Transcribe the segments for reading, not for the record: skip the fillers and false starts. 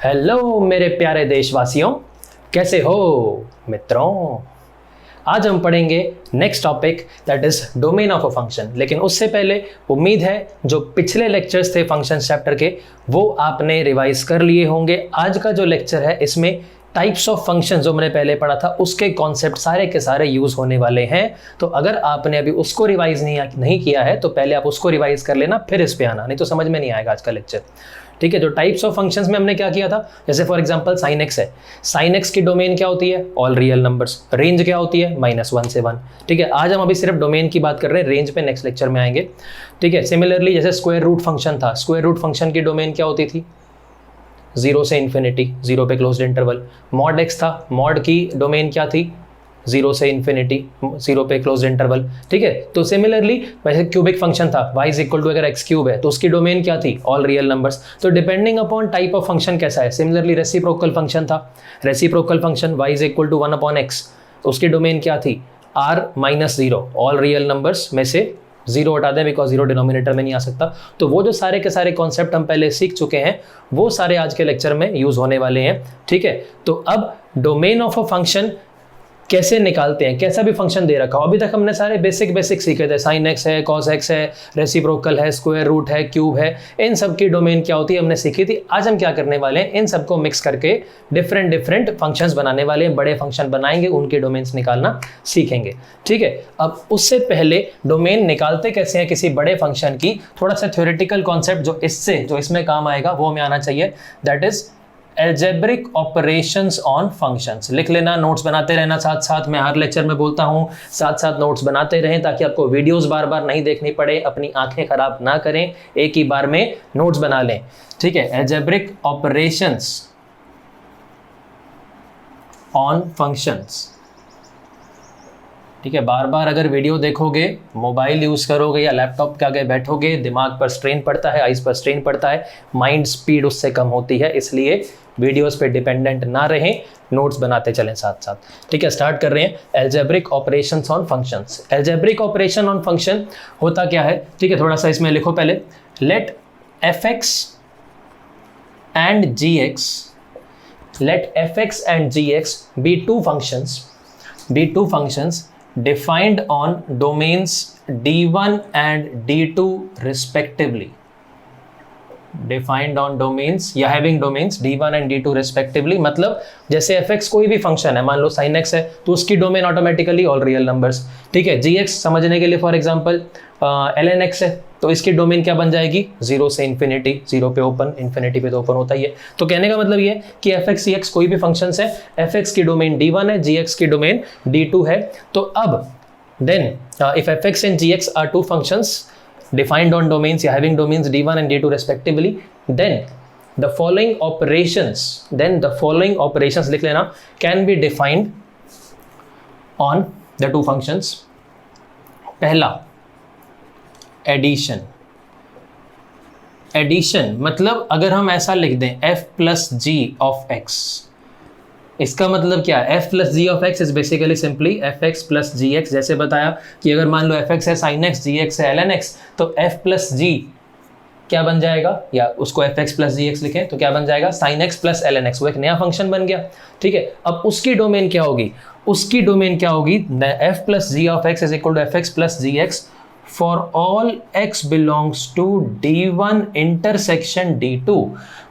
Hello मेरे प्यारे देशवासियों, कैसे हो मित्रों। आज हम पढ़ेंगे next topic that is domain of a function. लेकिन उससे पहले उम्मीद है जो पिछले लेक्चर्स थे फंक्शन चैप्टर के वो आपने रिवाइज कर लिए होंगे। आज का जो लेक्चर है इसमें टाइप्स ऑफ फंक्शन जो मैंने पहले पढ़ा था उसके कॉन्सेप्ट सारे के सारे यूज होने वाले हैं। तो अगर आपने अभी उसको रिवाइज नहीं किया है तो पहले आप उसको रिवाइज कर लेना, फिर इस पे आना, नहीं तो समझ में नहीं आएगा आज का लेक्चर। ठीक है, जो टाइप्स ऑफ फंक्शंस में हमने क्या किया था, जैसे फॉर एग्जांपल साइन एक्स है, साइन एक्स की डोमेन क्या होती है, ऑल रियल नंबर्स। रेंज क्या होती है, -1 से 1। ठीक है, आज हम अभी सिर्फ डोमेन की बात कर रहे हैं, रेंज पे नेक्स्ट लेक्चर में आएंगे। ठीक है, सिमिलरली जैसे स्क्वायर रूट फंक्शन था, स्क्वायर रूट फंक्शन की डोमेन क्या होती थी, 0 से इन्फिनिटी, 0 पे क्लोज्ड इंटरवल। मॉड एक्स था, मॉड की डोमेन क्या थी, 0 से इन्फिनिटी, 0 पे क्लोज्ड इंटरवल। ठीक है, तो सिमिलरली वैसे क्यूबिक फंक्शन था, y इज इक्वल टू अगर x क्यूब है तो उसकी डोमेन क्या थी, ऑल रियल नंबर्स। तो depending upon type of function कैसा है, सिमिलरली रेसिप्रोकल फंक्शन था, reciprocal function y is equal to 1/x, तो उसकी डोमेन क्या थी, r-0, ऑल रियल नंबर्स में से 0 हटा दें बिकॉज 0 डिनोमिनेटर में नहीं आ सकता। तो वो जो सारे के सारे कॉन्सेप्ट हम पहले सीख चुके हैं वो सारे आज के लेक्चर में यूज होने वाले हैं। ठीक है, तो अब डोमेन ऑफ अ फंक्शन कैसे निकालते हैं, कैसा भी फंक्शन दे रखा हो। अभी तक हमने सारे बेसिक सीखे थे, साइन एक्स है, कॉस एक्स है, रेसिप्रोकल है, स्क्वायर रूट है, क्यूब है, इन सब की डोमेन क्या होती है हमने सीखी थी। आज हम क्या करने वाले हैं, इन सबको मिक्स करके डिफरेंट फंक्शंस बनाने वाले हैं, बड़े फंक्शन बनाएंगे, उनके डोमेन्स निकालना सीखेंगे। ठीक है, अब उससे पहले डोमेन निकालते कैसे हैं किसी बड़े फंक्शन की, थोड़ा सा थ्योरेटिकल कॉन्सेप्ट जो इसमें काम आएगा वो हमें आना चाहिए, that is algebraic operations on functions. लिख लेना, नोट्स बनाते रहना, साथ साथ मैं हर लेक्चर में बोलता हूं साथ साथ नोट्स बनाते रहें ताकि आपको वीडियोस बार बार नहीं देखनी पड़े, अपनी आंखें खराब ना करें, एक ही बार में नोट्स बना लें। ठीक है, एल्जेब्रिक ऑपरेशंस ऑन फंक्शंस। ठीक है, बार बार अगर वीडियो देखोगे, मोबाइल यूज करोगे या लैपटॉप के आगे बैठोगे, दिमाग पर स्ट्रेन पड़ता है, आइज पर स्ट्रेन पड़ता है, माइंड स्पीड उससे कम होती है, इसलिए वीडियोस पे डिपेंडेंट ना रहें, नोट्स बनाते चलें साथ साथ। ठीक है, स्टार्ट कर रहे हैं algebraic operations on functions. Algebraic operation on function होता क्या है, ठीक है, थोड़ा सा इसमें लिखो पहले। Let fx and gx be two functions defined on domains d1 and d2 respectively, defined on domains या having domains d1 and d2 respectively। मतलब जैसे fx कोई भी फंक्शन है, मान लो sin x है तो उसकी domain automatically all real numbers. ठीक है, gx समझने के लिए फॉर एग्जांपल ln x है तो इसकी डोमेन क्या बन जाएगी, 0 से इन्फिनिटी, 0 पे ओपन, इन्फिनिटी पे तो ओपन होता ही है। तो कहने का मतलब ये कि fx gx कोई भी फंक्शन है, fx की डोमेन d1 है, gx की डोमेन d2 है। तो अब then if fx and gx are two functions defined on domains या having domains d1 and d2 respectively, then the following operations लिख लेना can be defined on the two functions। पहला addition मतलब अगर हम ऐसा लिख दें f plus G of x, इसका मतलब क्या है, f plus G of x is basically simply fx plus G X. जैसे बताया कि अगर मान लो fx है sin x, gx है ln x, तो f प्लस जी क्या बन जाएगा, या उसको fx प्लस जी एक्स लिखें तो क्या बन जाएगा, sin x plus ln x, वो एक नया फंक्शन बन गया। ठीक है, अब उसकी डोमेन क्या होगी, f plus G of x is equal to fx plus G X for all x belongs to d1 intersection d2।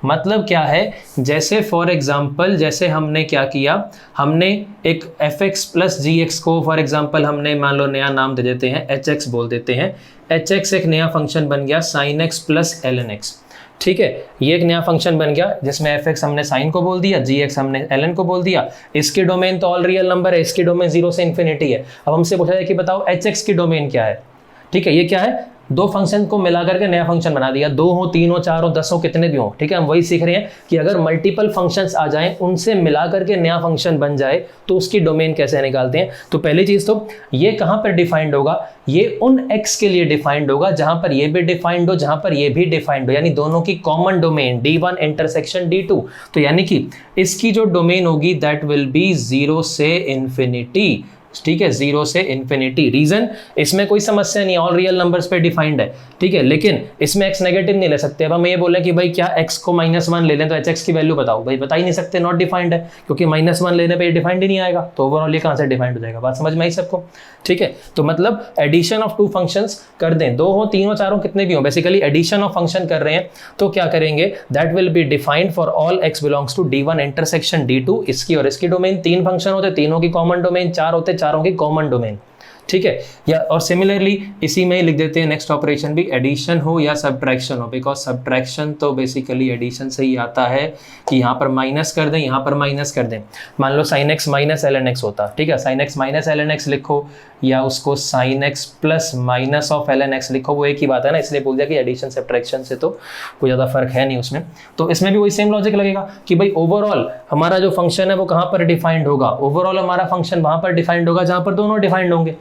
मतलब क्या है, जैसे फॉर एग्जांपल जैसे हमने क्या किया, हमने एक fx प्लस gx को फॉर एग्जांपल हमने मान लो नया नाम दे देते हैं, hx बोल देते हैं। hx एक नया फंक्शन बन गया sin x plus ln x। ठीक है, ये एक नया फंक्शन बन गया जिसमें fx हमने sin को बोल दिया, gx हमने ln को बोल दिया। इसकी डोमेन तो ऑल रियल नंबर है, इसकी डोमेन 0 से इन्फिनिटी है। अब हमसे पूछा जाए कि बताओ hx की डोमेन क्या है। ठीक है, ये क्या है, दो फंक्शन को मिला करके नया फंक्शन बना दिया, 2 हो, 3 हो, 4 हो, 10 हो, कितने भी हो। ठीक है, हम वही सीख रहे हैं कि अगर मल्टीपल फंक्शंस आ जाएं, उनसे मिला करके नया फंक्शन बन जाए तो उसकी डोमेन कैसे निकालते हैं। तो पहली चीज तो ये कहां पर डिफाइंड होगा, ये उन x के लिए डिफाइंड होगा जहां पर ये भी डिफाइंड हो, जहां पर ये भी डिफाइंड हो, यानी दोनों की common domain d1 intersection d2। तो यानी कि इसकी जो डोमेन होगी दैट विल बी 0 से इन्फिनिटी, ठीक है, 0 से इन्फिनिटी। रीजन, इसमें कोई समस्या नहीं, ऑल रियल नंबर्स पे डिफाइंड है, ठीक है, लेकिन इसमें x नेगेटिव नहीं ले सकते। अब हम ये बोले कि भाई क्या x को -1 ले लें तो hx की वैल्यू बताओ, भाई बता ही नहीं सकते, नॉट डिफाइंड है, क्योंकि -1 लेने पे ये डिफाइंड ही नहीं आएगा, तो ओवरऑल ये कहाँ से डिफाइंड हो जाएगा। बात समझ में आई सबको, ठीक है। तो मतलब एडिशन ऑफ टू फंक्शंस कर दें, 2 हो 3 हो 4 हो कितने भी हो, बेसिकली एडिशन ऑफ फंक्शन कर रहे हैं, तो क्या करेंगे, that will be defined for all x belongs to d1 intersection d2। इसकी और इसकी डोमेन, 3 फंक्शन होते, तीनों की कॉमन डोमेन, 4 होते, चारों की कॉमन डोमेन, ठीक है। या और सिमिलरली इसी में ही लिख देते हैं नेक्स्ट ऑपरेशन भी, एडिशन हो या सब्ट्रैक्शन हो, बिकॉज सब्ट्रैक्शन तो बेसिकली एडिशन से ही आता है कि यहाँ पर माइनस कर दें, यहाँ पर माइनस कर दें। मान लो sin x minus ln x होता, ठीक है, sin x minus ln x लिखो या उसको sin x plus minus of ln x लिखो, वो एक ही बात है ना, इसलिए बोल दिया कि एडिशन सब्ट्रैक्शन से तो कोई ज़्यादा फर्क है नहीं उसमें। तो इसमें भी वही सेम लॉजिक लगेगा कि भाई ओवरऑल हमारा जो फंक्शन है वो कहाँ पर डिफाइंड होगा, ओवरऑल हमारा फंक्शन वहाँ पर डिफाइंड होगा जहाँ पर दोनों डिफाइंड होंगे।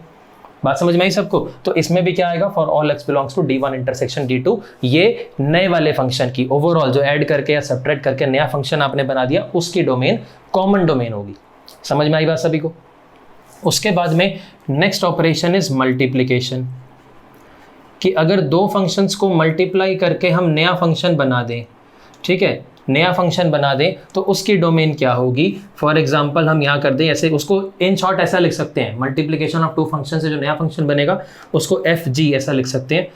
बात समझ में आई सबको। तो इसमें भी क्या आएगा, for all x belongs to d1 intersection d2, ये नए वाले फंक्शन की ओवरऑल जो ऐड करके या सब्ट्रैक्ट करके नया फंक्शन आपने बना दिया, उसकी डोमेन कॉमन डोमेन होगी। समझ में आई बात सभी को। उसके बाद में नेक्स्ट ऑपरेशन इज मल्टीप्लीकेशन, कि अगर 2 फंक्शंस को मल्टीप्लाई करके हम नया फंक्शन बना दें, ठीक है, नया फंक्शन बना दें, तो उसकी डोमेन क्या होगी। फॉर एग्जांपल हम यहाँ कर दें, ऐसे उसको इन शॉर्ट ऐसा लिख सकते हैं, मल्टीप्लिकेशन ऑफ 2 फंक्शन से जो नया फंक्शन बनेगा उसको fg ऐसा लिख सकते हैं,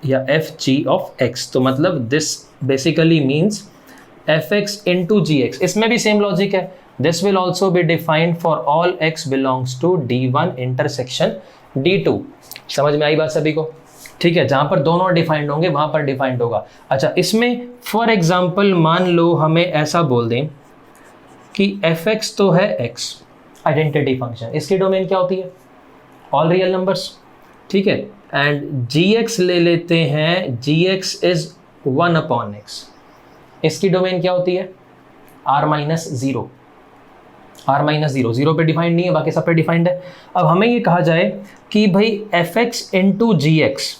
या fg ऑफ x। तो मतलब this basically means fx into gx। इसमें भी सेम लॉजिक है, this will also be defined for all x belongs to d1 intersection d2। समझ में आई बात सभी को, ठीक है, जहां पर दोनों डिफाइंड होंगे वहां पर डिफाइंड होगा। अच्छा, इसमें फॉर एग्जांपल मान लो हमें ऐसा बोल दें कि fx तो है x, आइडेंटिटी फंक्शन, इसकी डोमेन क्या होती है, ऑल रियल नंबर्स, ठीक है, एंड gx ले लेते हैं, gx इज 1/x, इसकी डोमेन क्या होती है, r-0, r-0, 0 पे डिफाइंड नहीं है, बाकी सब पे डिफाइंड है। अब हमें ये कहा जाए कि भाई fx इंटू gx,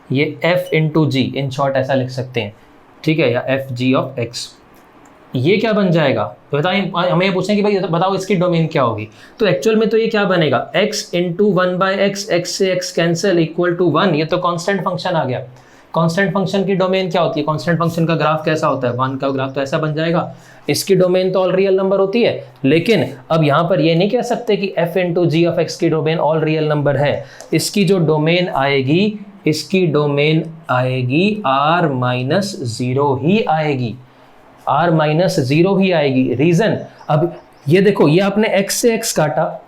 ये f into g in short ऐसा लिख सकते हैं, ठीक है, या fg ऑफ x, ये क्या बन जाएगा। तो बताइए, हमें ये पूछें कि भाई बताओ इसकी डोमेन क्या होगी। तो एक्चुअल में तो ये क्या बनेगा, x इंटू 1/x, x से x कैंसिल इक्वल टू 1, ये तो कांस्टेंट फंक्शन आ गया। कांस्टेंट फंक्शन की डोमेन क्या होती है, कांस्टेंट फंक्शन का ग्राफ कैसा होता है, 1 का ग्राफ तो ऐसा बन जाएगा। इसकी डोमेन तो ऑल रियल नंबर होती है, लेकिन अब यहाँ पर ये नहीं कह सकते कि f into G of x की डोमेन ऑल रियल नंबर है। इसकी जो डोमेन आएगी, इसकी डोमेन आएगी r-0 ही आएगी, r-0 ही आएगी। रीजन, अब ये देखो, ये आपने x से x काटा,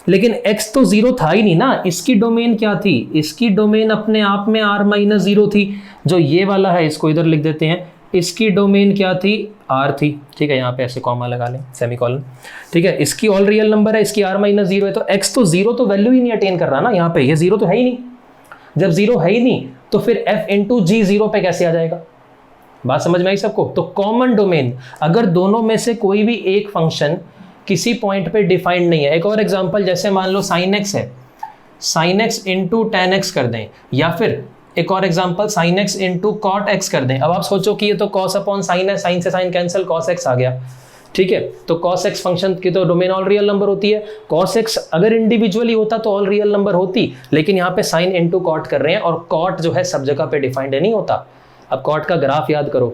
लेकिन x तो 0 था ही नहीं ना, इसकी डोमेन क्या थी, इसकी डोमेन अपने आप में r-0 थी। जो ये वाला है इसको इधर लिख देते हैं, इसकी डोमेन क्या थी, r थी, ठीक है, यहाँ पे ऐसे कॉमा लगा लें, सेमीकोलन, ठीक है, इसकी ऑल रियल नंबर है, इसकी r-0 है, तो x तो 0 तो वैल्यू ही नहीं अटेन कर रहा ना, यहाँ पे ये 0 तो है ही नहीं। जब 0 है ही नहीं तो फिर f इंटू जी 0 पे कैसे आ जाएगा। बात समझ में आई सबको। तो कॉमन डोमेन, अगर दोनों में से कोई भी एक फंक्शन किसी पॉइंट पे डिफाइंड नहीं है, एक और एग्जांपल, जैसे मान लो sin x है, sin x into tan x कर दें, या फिर एक और example sin x into cot x कर दें। अब आप सोचो कि ये तो cos अपॉन sin है, sin से sin कैंसिल, cos x आ गया, ठीक है, तो cos x फंक्शन की तो डोमेन ऑल रियल नंबर होती है। cos x अगर इंडिविजुअली होता तो ऑल रियल नंबर होती, लेकिन यहाँ पे sin इंटू cot कर रहे हैं, और cot जो है सब जगह पे डिफाइंड नहीं होता। अब cot का ग्राफ याद करो,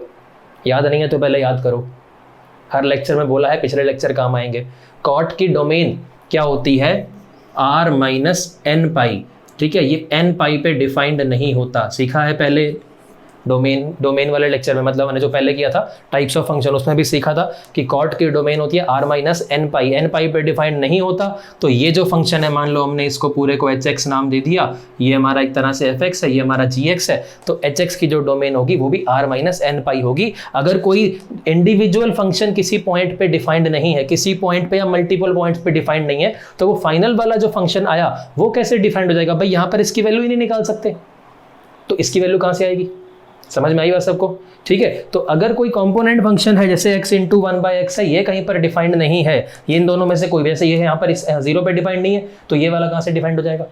याद नहीं है तो पहले याद करो, हर लेक्चर में बोला है, पिछले लेक्चर काम आएंगे। cot की डोमेन क्या होती है, r-n पाई, ठीक है, ये n पाई पे डिफाइंड नहीं होता, सीखा है पहले डोमेन वाले लेक्चर में, मतलब मैंने जो पहले किया था टाइप्स ऑफ फंक्शन, उसमें भी सीखा था कि कॉट की डोमेन होती है r-n पाई, n पाई पे डिफाइंड नहीं होता। तो ये जो फंक्शन है, मान लो हमने इसको पूरे को hx नाम दे दिया, ये हमारा एक तरह से fx है, ये हमारा gx है, तो hx की जो डोमेन होगी वो भी r-n पाई होगी। अगर कोई इंडिविजुअल फंक्शन किसी पॉइंट पे डिफाइंड नहीं है, किसी पॉइंट पे या मल्टीपल पॉइंट्स पे डिफाइंड नहीं है, तो वो फाइनल वाला जो फंक्शन आया वो कैसे डिफाइंड हो जाएगा। भाई यहाँ पर इसकी वैल्यू ही नहीं निकाल सकते, तो इसकी वैल्यू कहाँ से आएगी। समझ में आई बात सबको, ठीक है। तो अगर कोई कंपोनेंट फंक्शन है, जैसे x इंटू 1/x है, ये कहीं पर डिफाइंड नहीं है, ये इन दोनों में से कोई, वैसे ये यहाँ पर इस 0 पे डिफाइंड नहीं है, तो ये वाला कहाँ से डिफाइंड हो जाएगा,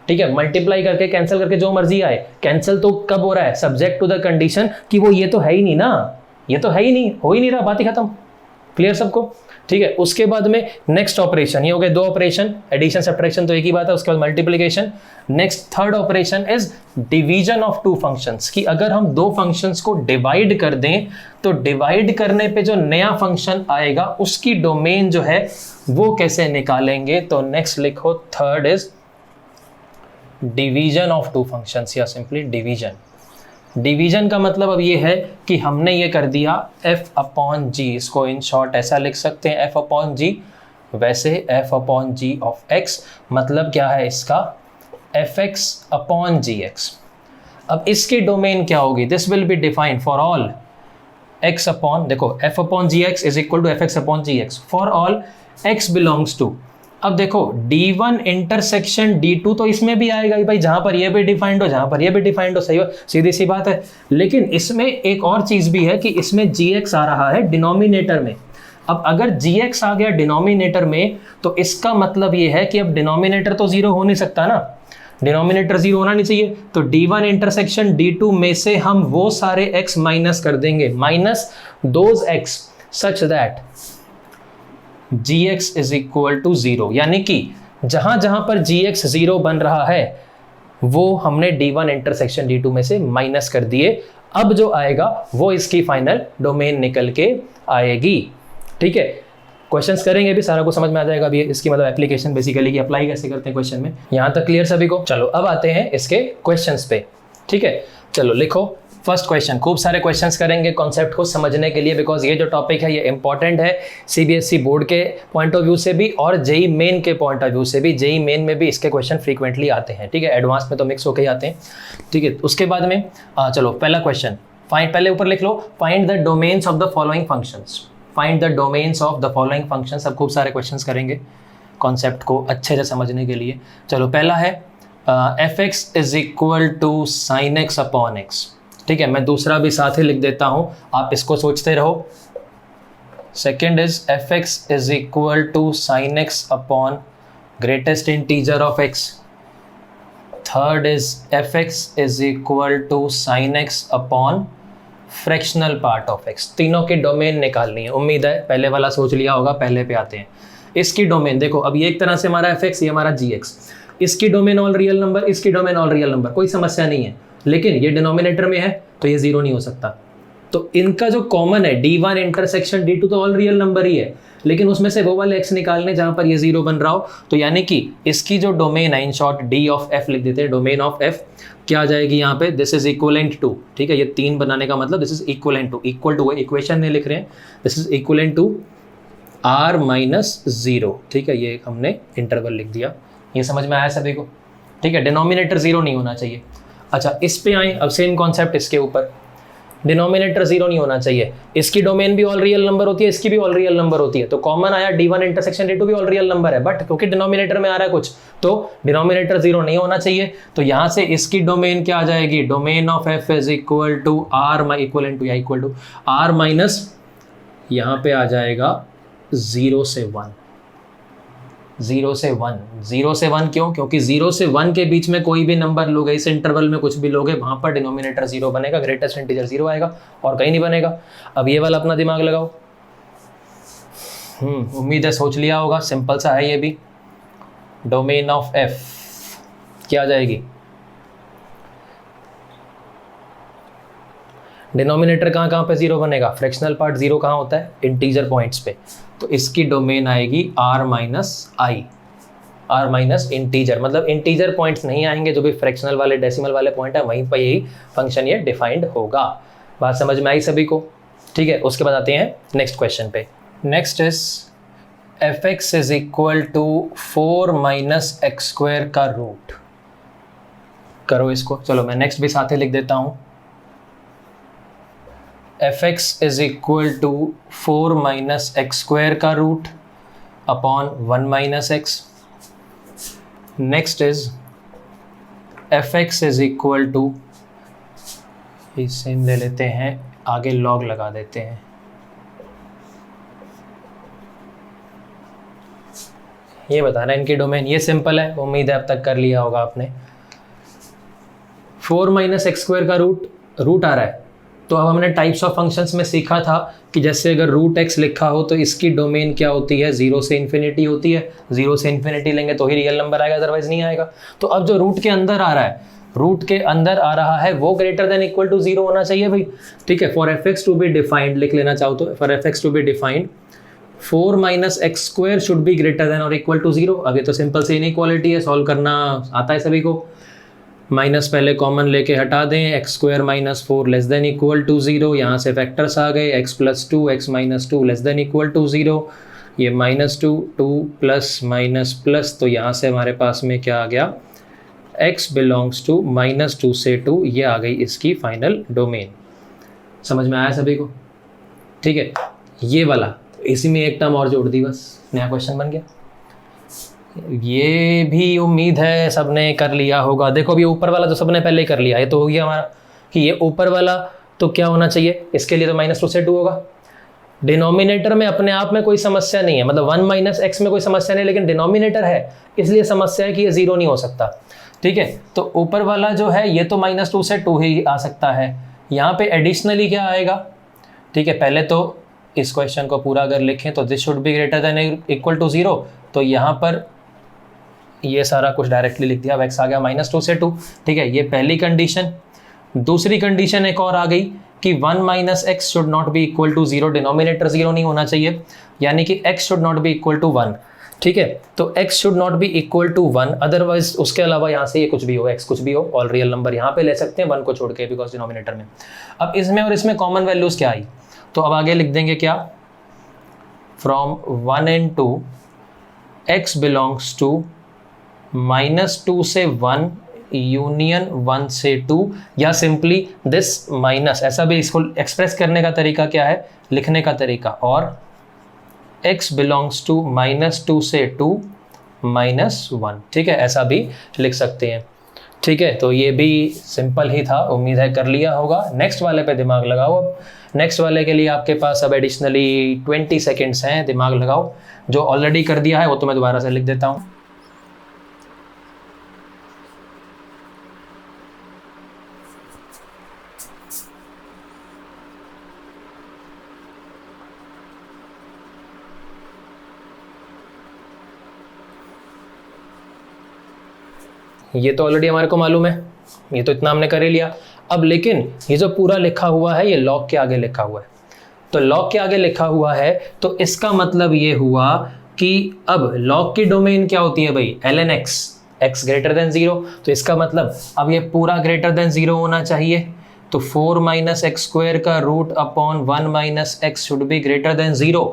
ठीक है। मल्टीप्लाई करके कैंसिल करके जो मर्जी आए, कैंसिल तो कब हो रहा है, सब्जेक्ट टू द कंडीशन कि वो ये तो है ही नहीं ना, ये तो है ही नहीं, हो ही नहीं रहा, बात ही खत्म। क्लियर सबको? ठीक है, उसके बाद में नेक्स्ट ऑपरेशन, ये हो गए 2 ऑपरेशन, एडिशन सब्ट्रैक्शन तो एक ही बात है, उसके बाद multiplication. Next third operation is division of 2 functions, कि अगर हम 2 फंक्शंस को डिवाइड कर दें तो डिवाइड करने पे जो नया फंक्शन आएगा उसकी डोमेन जो है वो कैसे निकालेंगे। तो नेक्स्ट लिखो, third is division of 2 functions या सिंपली डिवीजन। डिवीजन का मतलब अब ये है कि हमने ये कर दिया f/g, इसको इन शॉर्ट ऐसा लिख सकते हैं f/g, वैसे f/g ऑफ x मतलब क्या है इसका fx/gx। अब इसकी डोमेन क्या होगी, this will be defined for all x upon, देखो f/gx is equal to fx/gx for all x belongs to. अब देखो D1 इंटरसेक्शन D2 तो इसमें भी आएगा भाई, जहां पर ये भी डिफाइंड हो, जहां पर ये भी डिफाइंड हो, सही हो, सीधी सी बात है। लेकिन इसमें एक और चीज भी है कि इसमें gx आ रहा है डिनोमिनेटर में। अब अगर gx आ गया डिनोमिनेटर में तो इसका मतलब ये है कि अब डिनोमिनेटर तो 0 हो नहीं सकता ना, डिनोमिनेटर 0 होना नहीं चाहिए। तो D1 इंटरसेक्शन D2 में से हम वो सारे x माइनस कर देंगे, minus those x such that gx is equal to 0, यानी कि जहां जहां पर gx 0 बन रहा है वो हमने D1 इंटरसेक्शन D2 में से माइनस कर दिए। अब जो आएगा वो इसकी फाइनल डोमेन निकल के आएगी। ठीक है, क्वेश्चंस करेंगे भी, सारा कुछ समझ में आ जाएगा अभी इसकी मतलब एप्लीकेशन बेसिकली कि अप्लाई कैसे करते हैं क्वेश्चन में। यहां तक क्लियर सभी को? चलो अब आते हैं इसके क्वेश्चंस पे। ठीक है, चलो लिखो फर्स्ट क्वेश्चन। खूब सारे क्वेश्चंस करेंगे कॉन्सेप्ट को समझने के लिए, बिकॉज ये जो टॉपिक है ये इंपॉर्टेंट है सीबीएसई बोर्ड के पॉइंट ऑफ व्यू से भी और जेई मेन के पॉइंट ऑफ व्यू से भी। जेई मेन में भी इसके क्वेश्चन फ्रीक्वेंटली आते हैं, ठीक है, एडवांस में तो मिक्स होकर ही आते हैं। ठीक है, उसके बाद में चलो पहला क्वेश्चन, पहले ऊपर लिख लो, find the domains of the following functions. Find the domains of the following functions. अब खूब सारे क्वेश्चंस करेंगे कॉन्सेप्ट को अच्छे से समझने के लिए। चलो पहला है fx is equal to sine X upon X. ठीक है, मैं दूसरा भी साथ ही लिख देता हूं, आप इसको सोचते रहो। Second is fx is equal to sine X upon greatest integer of x। Third is fx is equal to sine X upon fractional part of x। तीनों की डोमेन निकालनी है। उम्मीद है पहले वाला सोच लिया होगा, पहले पे आते हैं। इसकी डोमेन देखो, अब ये एक तरह से हमारा fx, ये हमारा gx, इसकी डोमेन ऑल रियल नंबर, इसकी डोमेन ऑल रियल नंबर, कोई समस्या नहीं है। लेकिन ये डिनोमिनेटर में है तो ये 0 नहीं हो सकता। तो इनका जो कॉमन है D1 इंटरसेक्शन D2 तो ऑल रियल नंबर ही है, लेकिन उसमें से वो वाले x निकालने जहां पर ये 0 बन रहा हो। तो यानी कि इसकी जो डोमेन है, in short D of f लिख देते हैं, डोमेन ऑफ f क्या आ जाएगी यहाँ पे, दिस इज इक्वलेंट टू। ठीक है, ये 3 बनाने का मतलब this is equivalent to, equal to equation नहीं लिख रहे हैं, this is equivalent to r minus 0। ठीक है, ये हमने इंटरवल लिख दिया। ये समझ में आया सभी को? ठीक है, डिनोमिनेटर 0 नहीं होना चाहिए। अच्छा, इस पे आए, अब सेम कॉन्सेप्ट इसके ऊपर, डिनोमिनेटर 0 नहीं होना चाहिए। इसकी डोमेन भी ऑल रियल नंबर होती है, इसकी भी ऑल रियल नंबर होती है। तो कॉमन आया D1 इंटरसेक्शन D2 भी ऑल रियल नंबर है, बट क्योंकि डिनोमिनेटर में आ रहा है कुछ, तो डिनोमिनेटर 0 नहीं होना चाहिए। तो यहां से इसकी डोमेन क्या आ जाएगी, domain of f is equal to r equal to या इक्वल टू r माइनस, यहाँ पे आ जाएगा 0 से 1। 0 से 1, 0 से 1 क्यों? क्योंकि 0 से 1 के बीच में कोई भी नंबर लोगे, इस इंटरवल में कुछ भी लोगे, वहां पर डिनोमिनेटर 0 बनेगा, ग्रेटेस्ट इंटीजर 0 आएगा और कहीं नहीं बनेगा। अब ये वाला अपना दिमाग लगाओ। उम्मीद है सोच लिया होगा, सिंपल सा है ये भी। डोमेन ऑफ f क्या आ जाएगी, डिनोमिनेटर कहाँ पे 0 बनेगा, फ्रैक्शनल पार्ट 0 कहाँ होता है, इंटीजर पॉइंट्स पे। तो इसकी डोमेन आएगी r माइनस आई, r माइनस इंटीजर, मतलब इंटीजर पॉइंट्स नहीं आएंगे, जो भी फ्रैक्शनल वाले डेसिमल वाले पॉइंट है वहीं पर यही फंक्शन ये डिफाइंड होगा। बात समझ में आई सभी को? ठीक है, उसके बाद आते हैं नेक्स्ट क्वेश्चन पे। Next is fx is equal to 4 minus x square का रूट। करो इसको, चलो मैं नेक्स्ट भी साथ ही लिख देता हूँ। fx is equal to 4 minus x square का root upon 1 minus x. Next is fx is equal to, same ले लेते हैं, आगे लॉग लगा देते हैं। ये बताना इनकी डोमेन, ये सिंपल है, उम्मीद है अब तक कर लिया होगा आपने। 4 माइनस एक्स स्क्वायर का रूट आ रहा है, तो अब हमने टाइप्स ऑफ फंक्शंस में सीखा था कि जैसे अगर रूट एक्स लिखा हो तो इसकी डोमेन क्या होती है, 0 से इन्फिनिटी होती है। 0 से इन्फिनिटी लेंगे तो ही रियल नंबर आएगा, अदरवाइज नहीं आएगा। तो अब जो रूट के अंदर आ रहा है, रूट के अंदर आ रहा है वो ग्रेटर देन इक्वल टू 0 होना चाहिए भाई, ठीक है। For f x to be defined लिख लेना चाहो तो, for f x to be defined 4 minus x square should be greater than और इक्वल टू 0। अब ये तो सिंपल सी इनइक्वालिटी है, सॉल्व करना आता है सभी को। माइनस पहले कॉमन लेके हटा दें, x square minus 4 less than equal to 0। यहाँ से फैक्टर्स आ गए, x plus 2 x minus 2 less than equal to 0। ये -2 2 प्लस माइनस प्लस, तो यहाँ से हमारे पास में क्या आ गया, x बिलोंग्स टू -2 से 2, ये आ गई इसकी फाइनल डोमेन। समझ में आया सभी को, ठीक है। ये वाला इसी में एक टर्म और जोड़ दी, बस नया क्वेश्चन बन गया। ये भी उम्मीद है सबने कर लिया होगा। देखो अभी ऊपर वाला तो सबने पहले ही कर लिया, ये तो हो गया हमारा कि ये ऊपर वाला तो क्या होना चाहिए, इसके लिए तो -2 से 2 होगा। डिनोमिनेटर में अपने आप में कोई समस्या नहीं है, मतलब 1 माइनस एक्स में कोई समस्या नहीं, लेकिन डिनोमिनेटर है इसलिए समस्या है कि ये 0 नहीं हो सकता, ठीक है। तो ऊपर वाला जो है ये तो -2 से 2 ही आ सकता है। यहाँ पे एडिशनली क्या आएगा, ठीक है। पहले तो इस क्वेश्चन को पूरा अगर लिखें तो this should be greater than equal to 0, तो यहाँ पर ये सारा कुछ डायरेक्टली लिख दिया, अब x आ गया -2 से 2, ठीक है। ये पहली कंडीशन। दूसरी कंडीशन एक और आ गई कि 1 minus x should not be equal to 0, denominator 0 नहीं होना चाहिए, यानी कि x should not be equal to 1, ठीक है। तो x should not be equal to 1, otherwise उसके अलावा यहाँ से ये कुछ भी हो, x कुछ भी हो, ऑल रियल नंबर यहाँ पे ले सकते हैं 1 को छोड़ के, बिकॉज डिनोमिनेटर में। अब इसमें और इसमें कॉमन वैल्यूज क्या आई, तो अब आगे लिख देंगे क्या, from 1 and 2 x belongs to -2 से 1 यूनियन 1 से 2, या सिंपली दिस माइनस, ऐसा भी इसको एक्सप्रेस करने का तरीका क्या है, लिखने का तरीका, और x बिलोंग्स टू -2 से 2 -1, ठीक है, ऐसा भी लिख सकते हैं, ठीक है। तो ये भी सिंपल ही था, उम्मीद है कर लिया होगा। नेक्स्ट वाले पे दिमाग लगाओ। अब नेक्स्ट वाले के लिए आपके पास अब एडिशनली 20 सेकेंड्स हैं, दिमाग लगाओ। जो ऑलरेडी कर दिया है वो तो मैं दोबारा से लिख देता हूँ। ये तो ऑलरेडी हमारे को मालूम है, ये तो इतना हमने कर ही लिया। अब लेकिन ये जो पूरा लिखा हुआ है ये लॉग के आगे लिखा हुआ है, तो लॉग के आगे लिखा हुआ है तो इसका मतलब ये हुआ कि अब लॉग की डोमेन क्या होती है भाई, ln x, x greater than 0, तो इसका मतलब अब ये पूरा ग्रेटर देन 0 होना चाहिए। तो 4 माइनस एक्स स्क्वायर का root upon 1 minus x should be greater than 0।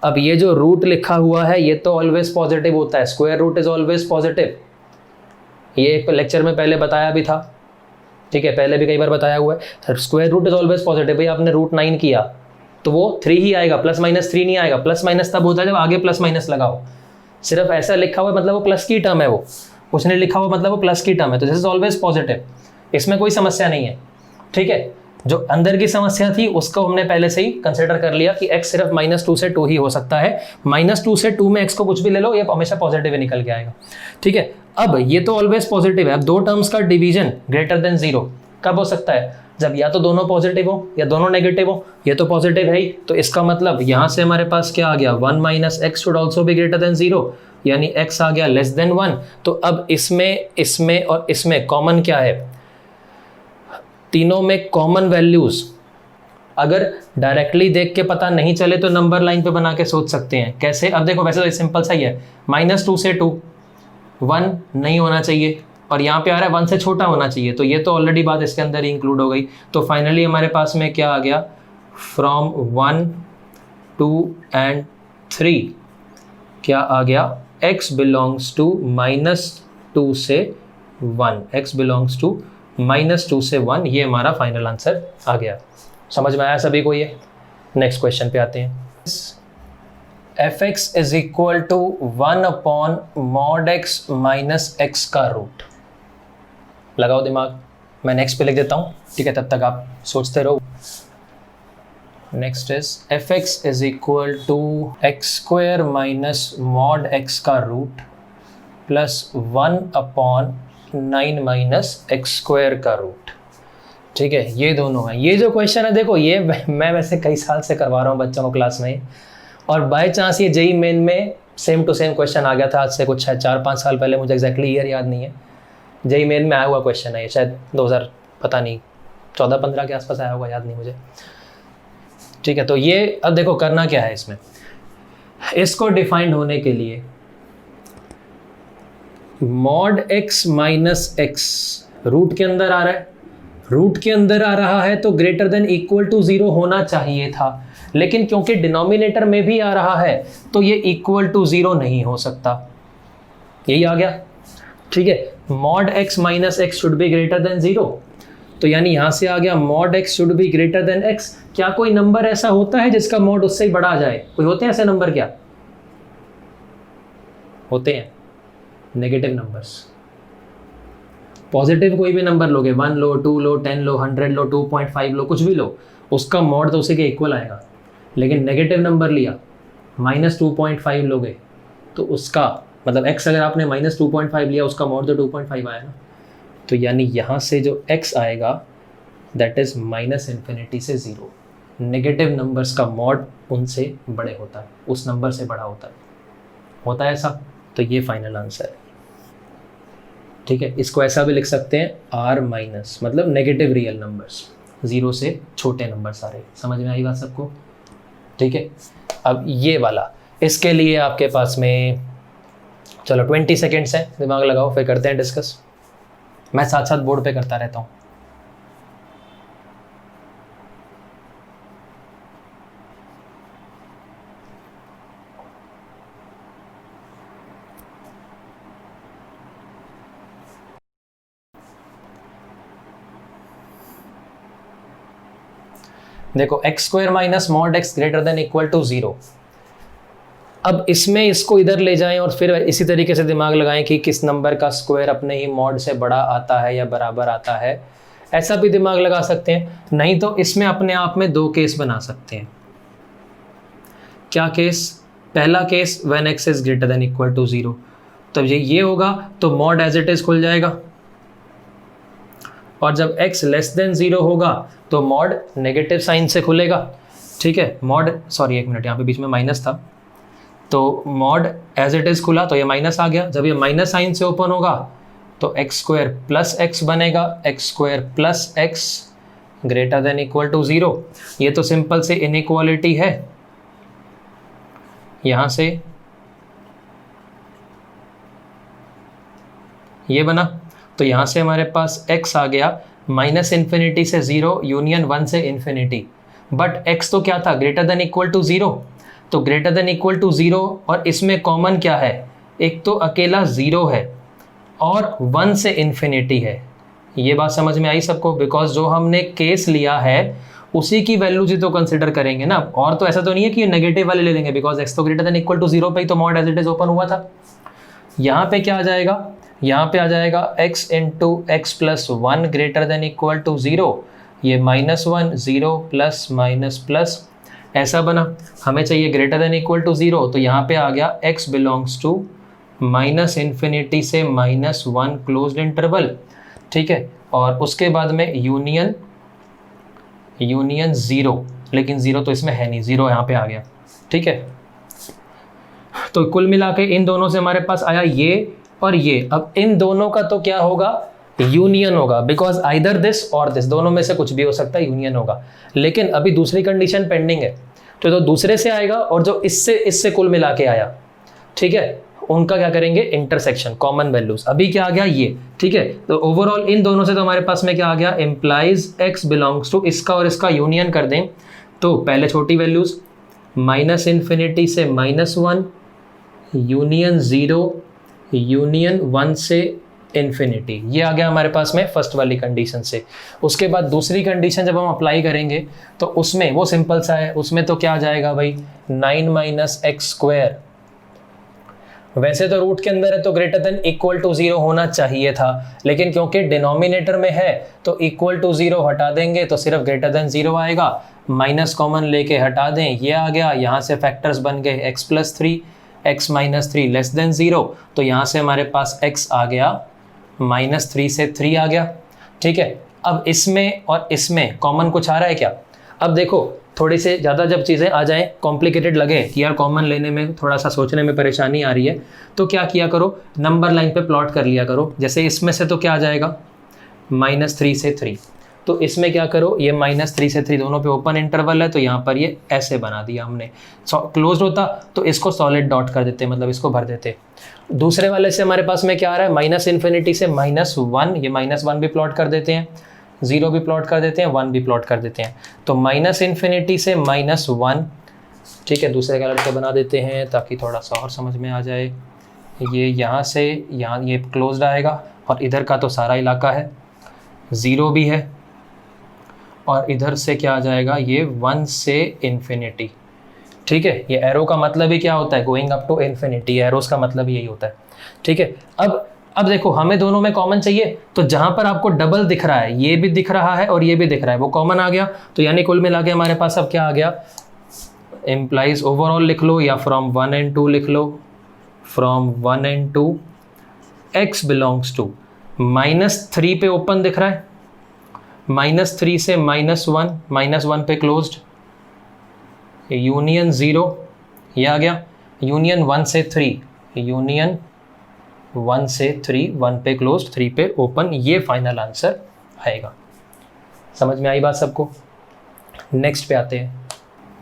अब ये जो रूट लिखा हुआ है ये तो ऑलवेज पॉजिटिव होता है, square root is always positive, ये एक लेक्चर में पहले बताया भी था, ठीक है, पहले भी कई बार बताया हुआ है। Square root is always positive, भाई आपने रूट 9 किया तो वो 3 ही आएगा, प्लस माइनस 3 नहीं आएगा। प्लस माइनस तब होता है जब आगे प्लस माइनस लगाओ, सिर्फ ऐसा लिखा हुआ है मतलब वो प्लस की टर्म है, वो कुछ नहीं लिखा हुआ मतलब वो प्लस की टर्म है, तो दिस इज ऑलवेज पॉजिटिव, इसमें कोई समस्या नहीं है, ठीक है। जो अंदर की समस्या थी उसको हमने पहले से ही कंसिडर कर लिया कि x सिर्फ -2 से 2 ही हो सकता है, -2 से 2 में x को कुछ भी ले लो ये हमेशा पॉजिटिव निकल के आएगा, ठीक है। अब ये तो ऑलवेज पॉजिटिव है, अब दो टर्म्स का डिवीजन ग्रेटर देन 0 कब हो सकता है, जब या तो दोनों पॉजिटिव हो या दोनों नेगेटिव हो, ये तो पॉजिटिव है ही, तो इसका मतलब यहाँ से हमारे पास क्या आ गया, 1 minus x should also be greater than 0, यानी x आ गया लेस देन 1। तो अब इसमें और इसमें कॉमन क्या है, तीनों में कॉमन वैल्यूज अगर डायरेक्टली देख के पता नहीं चले तो नंबर लाइन पे बना के सोच सकते हैं। कैसे, अब देखो वैसे तो सिंपल सा ही है, -2 से 2 1 नहीं होना चाहिए और यहाँ पे आ रहा है 1 से छोटा होना चाहिए, तो ये तो ऑलरेडी बात इसके अंदर ही इंक्लूड हो गई। तो फाइनली हमारे पास में क्या आ गया, फ्रॉम 1 2 एंड 3 क्या आ गया, x बिलोंग्स टू -2 से 1, x बिलोंग्स टू -2 से 1, ये हमारा फाइनल आंसर आ गया। समझ में आया सभी को ये। नेक्स्ट क्वेश्चन पे आते हैं। f(x) is equal to 1 upon mod x minus x का रूट। लगाओ दिमाग, मैं नेक्स्ट पे लिख देता हूँ, ठीक है, तब तक आप सोचते रहो। Next is f(x) is equal to x square minus mod x का root plus 1 upon 9 minus x square का रूट, ठीक है, ये दोनों हैं। ये जो क्वेश्चन है देखो, ये मैं वैसे कई साल से करवा रहा हूँ बच्चों को क्लास में, और बाय चांस ये जेई मेन में सेम टू सेम क्वेश्चन आ गया था आज से कुछ शायद 4-5 साल पहले, मुझे एग्जैक्टली ईयर याद नहीं है। जेई मेन में आया हुआ क्वेश्चन है ये, शायद 2000 पता नहीं 14-15 के आसपास आया होगा, याद नहीं मुझे। ठीक है, तो ये अब देखो करना क्या है इसमें, इसको डिफाइंड होने के लिए mod x minus x root के अंदर आ रहा है, रूट के अंदर आ रहा है तो ग्रेटर देन इक्वल टू 0 होना चाहिए था, लेकिन क्योंकि डिनोमिनेटर में भी आ रहा है तो ये इक्वल टू 0 नहीं हो सकता, यही आ गया। ठीक है, mod x minus x should be greater than 0, तो यानी यहां से आ गया mod x should be greater then x। क्या कोई नंबर ऐसा होता है जिसका मॉड उससे ही बड़ा आ जाए? कोई होते हैं ऐसे नंबर? क्या होते हैं? Negative numbers. पॉजिटिव कोई भी नंबर लोगे, 1 लो, 2 लो, 10 लो, 100 लो, 2.5 लो, कुछ भी लो, उसका मॉड तो उसी के इक्वल आएगा। लेकिन नेगेटिव नंबर लिया, -2.5 लोगे तो उसका मतलब x अगर आपने -2.5 लिया, उसका मॉड तो 2.5 आया ना। तो यानी यहाँ से जो x आएगा दैट इज -∞ से 0। नेगेटिव नंबर्स का मॉड उनसे बड़े होता है, उस नंबर से बड़ा होता है ऐसा। तो ये फाइनल आंसर है। ठीक है, इसको ऐसा भी लिख सकते हैं r माइनस, मतलब नेगेटिव रियल नंबर्स, 0 से छोटे नंबर सारे। समझ में आई बात सबको? ठीक है, अब ये वाला, इसके लिए आपके पास में चलो 20 सेकेंड्स है, दिमाग लगाओ, फिर करते हैं डिस्कस। मैं साथ साथ बोर्ड पे करता रहता हूँ। देखो x square minus mod x greater than equal to 0। अब इसमें इसको इधर ले जाएं और फिर इसी तरीके से दिमाग लगाएं कि किस नंबर का स्क्वायर अपने ही मॉड से बड़ा आता है या बराबर आता है, ऐसा भी दिमाग लगा सकते हैं। नहीं तो इसमें अपने आप में 2 केस बना सकते हैं। क्या केस? पहला case when x is greater than equal to 0, तब ये होगा तो मॉड एज इट इज खुल जाएगा, और जब x लेस देन 0 होगा तो मॉड नेगेटिव साइन से खुलेगा। ठीक है, मॉड, सॉरी एक मिनट, यहाँ पे बीच में माइनस था, तो मॉड एज इट इज खुला तो ये माइनस आ गया। जब ये माइनस साइन से ओपन होगा तो x स्क्वायर प्लस एक्स बनेगा, x square plus x greater than equal to 0। ये तो सिंपल से इनइक्वालिटी है, यहां से ये बना, तो यहां से हमारे पास x आ गया -∞ से 0 यूनियन 1 से इन्फिनिटी। बट x तो क्या था? ग्रेटर देन इक्वल टू 0, तो ग्रेटर देन इक्वल टू 0, और इसमें कॉमन क्या है? एक तो अकेला 0 है और 1 से इन्फिनिटी है। ये बात समझ में आई सबको? बिकॉज जो हमने केस लिया है उसी की वैल्यूज ही तो कंसिडर करेंगे ना, और तो ऐसा तो नहीं है कि नेगेटिव वाले ले लेंगे, बिकॉज x तो ग्रेटर देन इक्वल टू 0 पे ही तो mod as it is open हुआ था। यहाँ पे क्या आ जाएगा? यहाँ पे आ जाएगा x into x plus 1 greater than equal to 0, ये -1 0 प्लस माइनस प्लस ऐसा बना। हमें चाहिए ग्रेटर देन इक्वल टू 0, तो यहाँ पे आ गया x बिलोंग्स टू -∞ से -1 क्लोज्ड इंटरवल। ठीक है, और उसके बाद में यूनियन 0, लेकिन 0 तो इसमें है नहीं, 0 यहाँ पे आ गया। ठीक है, तो कुल मिला के इन दोनों से हमारे पास आया ये और ये। अब इन दोनों का तो क्या होगा? यूनियन होगा, बिकॉज आइदर दिस और दिस, दोनों में से कुछ भी हो सकता है, यूनियन होगा। लेकिन अभी दूसरी कंडीशन पेंडिंग है, तो दूसरे से आएगा और जो इससे कुल मिला के आया, ठीक है, उनका क्या करेंगे? Intersection, common values. अभी क्या आ गया? ये। ठीक है, तो ओवरऑल इन दोनों से तो हमारे पास में क्या आ गया? इम्प्लाइज x बिलोंग्स टू, इसका और इसका यूनियन कर दें तो पहले छोटी वैल्यूज -∞ से -1 यूनियन 0 यूनियन 1 से इन्फिनिटी, ये आ गया हमारे पास में फर्स्ट वाली कंडीशन से। उसके बाद दूसरी कंडीशन जब हम अप्लाई करेंगे तो उसमें वो सिंपल सा है, उसमें तो क्या आ जाएगा भाई? 9 - x स्क्वायर। वैसे तो रूट के अंदर है तो ग्रेटर देन इक्वल टू 0 होना चाहिए था, लेकिन क्योंकि डिनोमिनेटर में है तो इक्वल टू 0 हटा देंगे तो सिर्फ ग्रेटर देन 0 आएगा, माइनस कॉमन लेके हटा दें, ये आ गया। यहाँ से फैक्टर्स बन गए x + 3 x - 3 लेस देन 0, तो यहाँ से हमारे पास x आ गया -3 से 3 आ गया। ठीक है, अब इसमें और इसमें कॉमन कुछ आ रहा है क्या? अब देखो थोड़ी से ज़्यादा जब चीज़ें आ जाएं, कॉम्प्लिकेटेड लगे कि यार कॉमन लेने में थोड़ा सा सोचने में परेशानी आ रही है, तो क्या किया करो, नंबर लाइन पे प्लॉट कर लिया करो। जैसे इसमें से तो क्या आ जाएगा, -3 से 3, तो इसमें क्या करो, ये -3 से 3 दोनों पे ओपन इंटरवल है, तो यहाँ पर ये ऐसे बना दिया हमने। क्लोज होता तो इसको सॉलिड डॉट कर देते, मतलब इसको भर देते। दूसरे वाले से हमारे पास में क्या आ रहा है, -∞ से -1, ये -1 भी प्लॉट कर देते हैं, 0 भी प्लॉट कर देते हैं, 1 भी प्लॉट कर देते हैं। तो -∞ से -1, ठीक है, दूसरे कलर से बना देते हैं ताकि थोड़ा सा और समझ में आ जाए। ये यहाँ से यहाँ ये क्लोज्ड आएगा, और इधर का तो सारा इलाका है, 0 भी है, और इधर से क्या आ जाएगा, ये 1 से इन्फिनिटी। ठीक है, ये एरो का मतलब ही क्या होता है, going up to infinity, arrows का मतलब यही होता है। ठीक है, अब देखो हमें दोनों में कॉमन चाहिए, तो जहां पर आपको डबल दिख रहा है, ये भी दिख रहा है और ये भी दिख रहा है, वो कॉमन आ गया। तो यानी कुल मिला के हमारे पास अब क्या आ गया, इम्प्लाइज ओवरऑल लिख लो, या फ्रॉम 1 and 2 लिख लो, from 1 and 2 x belongs to -3 पे ओपन दिख रहा है, -3 से -1, -1 पे क्लोज्ड, यूनियन 0 ये आ गया, यूनियन 1 से 3, यूनियन 1 से 3, 1 पे क्लोज्ड, 3 पे ओपन, ये फाइनल आंसर आएगा। समझ में आई बात सबको? नेक्स्ट पे आते हैं।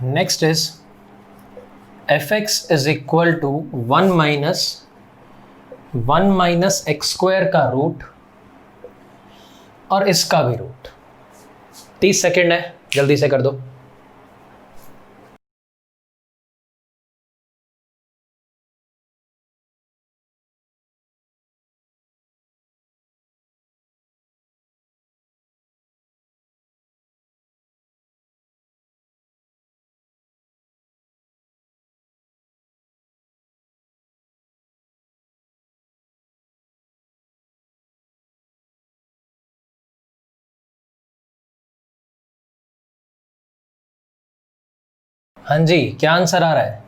Next is fx is equal to 1 minus x square का रूट और इसका भी रूट। 30 सेकेंड है, जल्दी से कर दो। हाँ जी, क्या आंसर आ रहा है,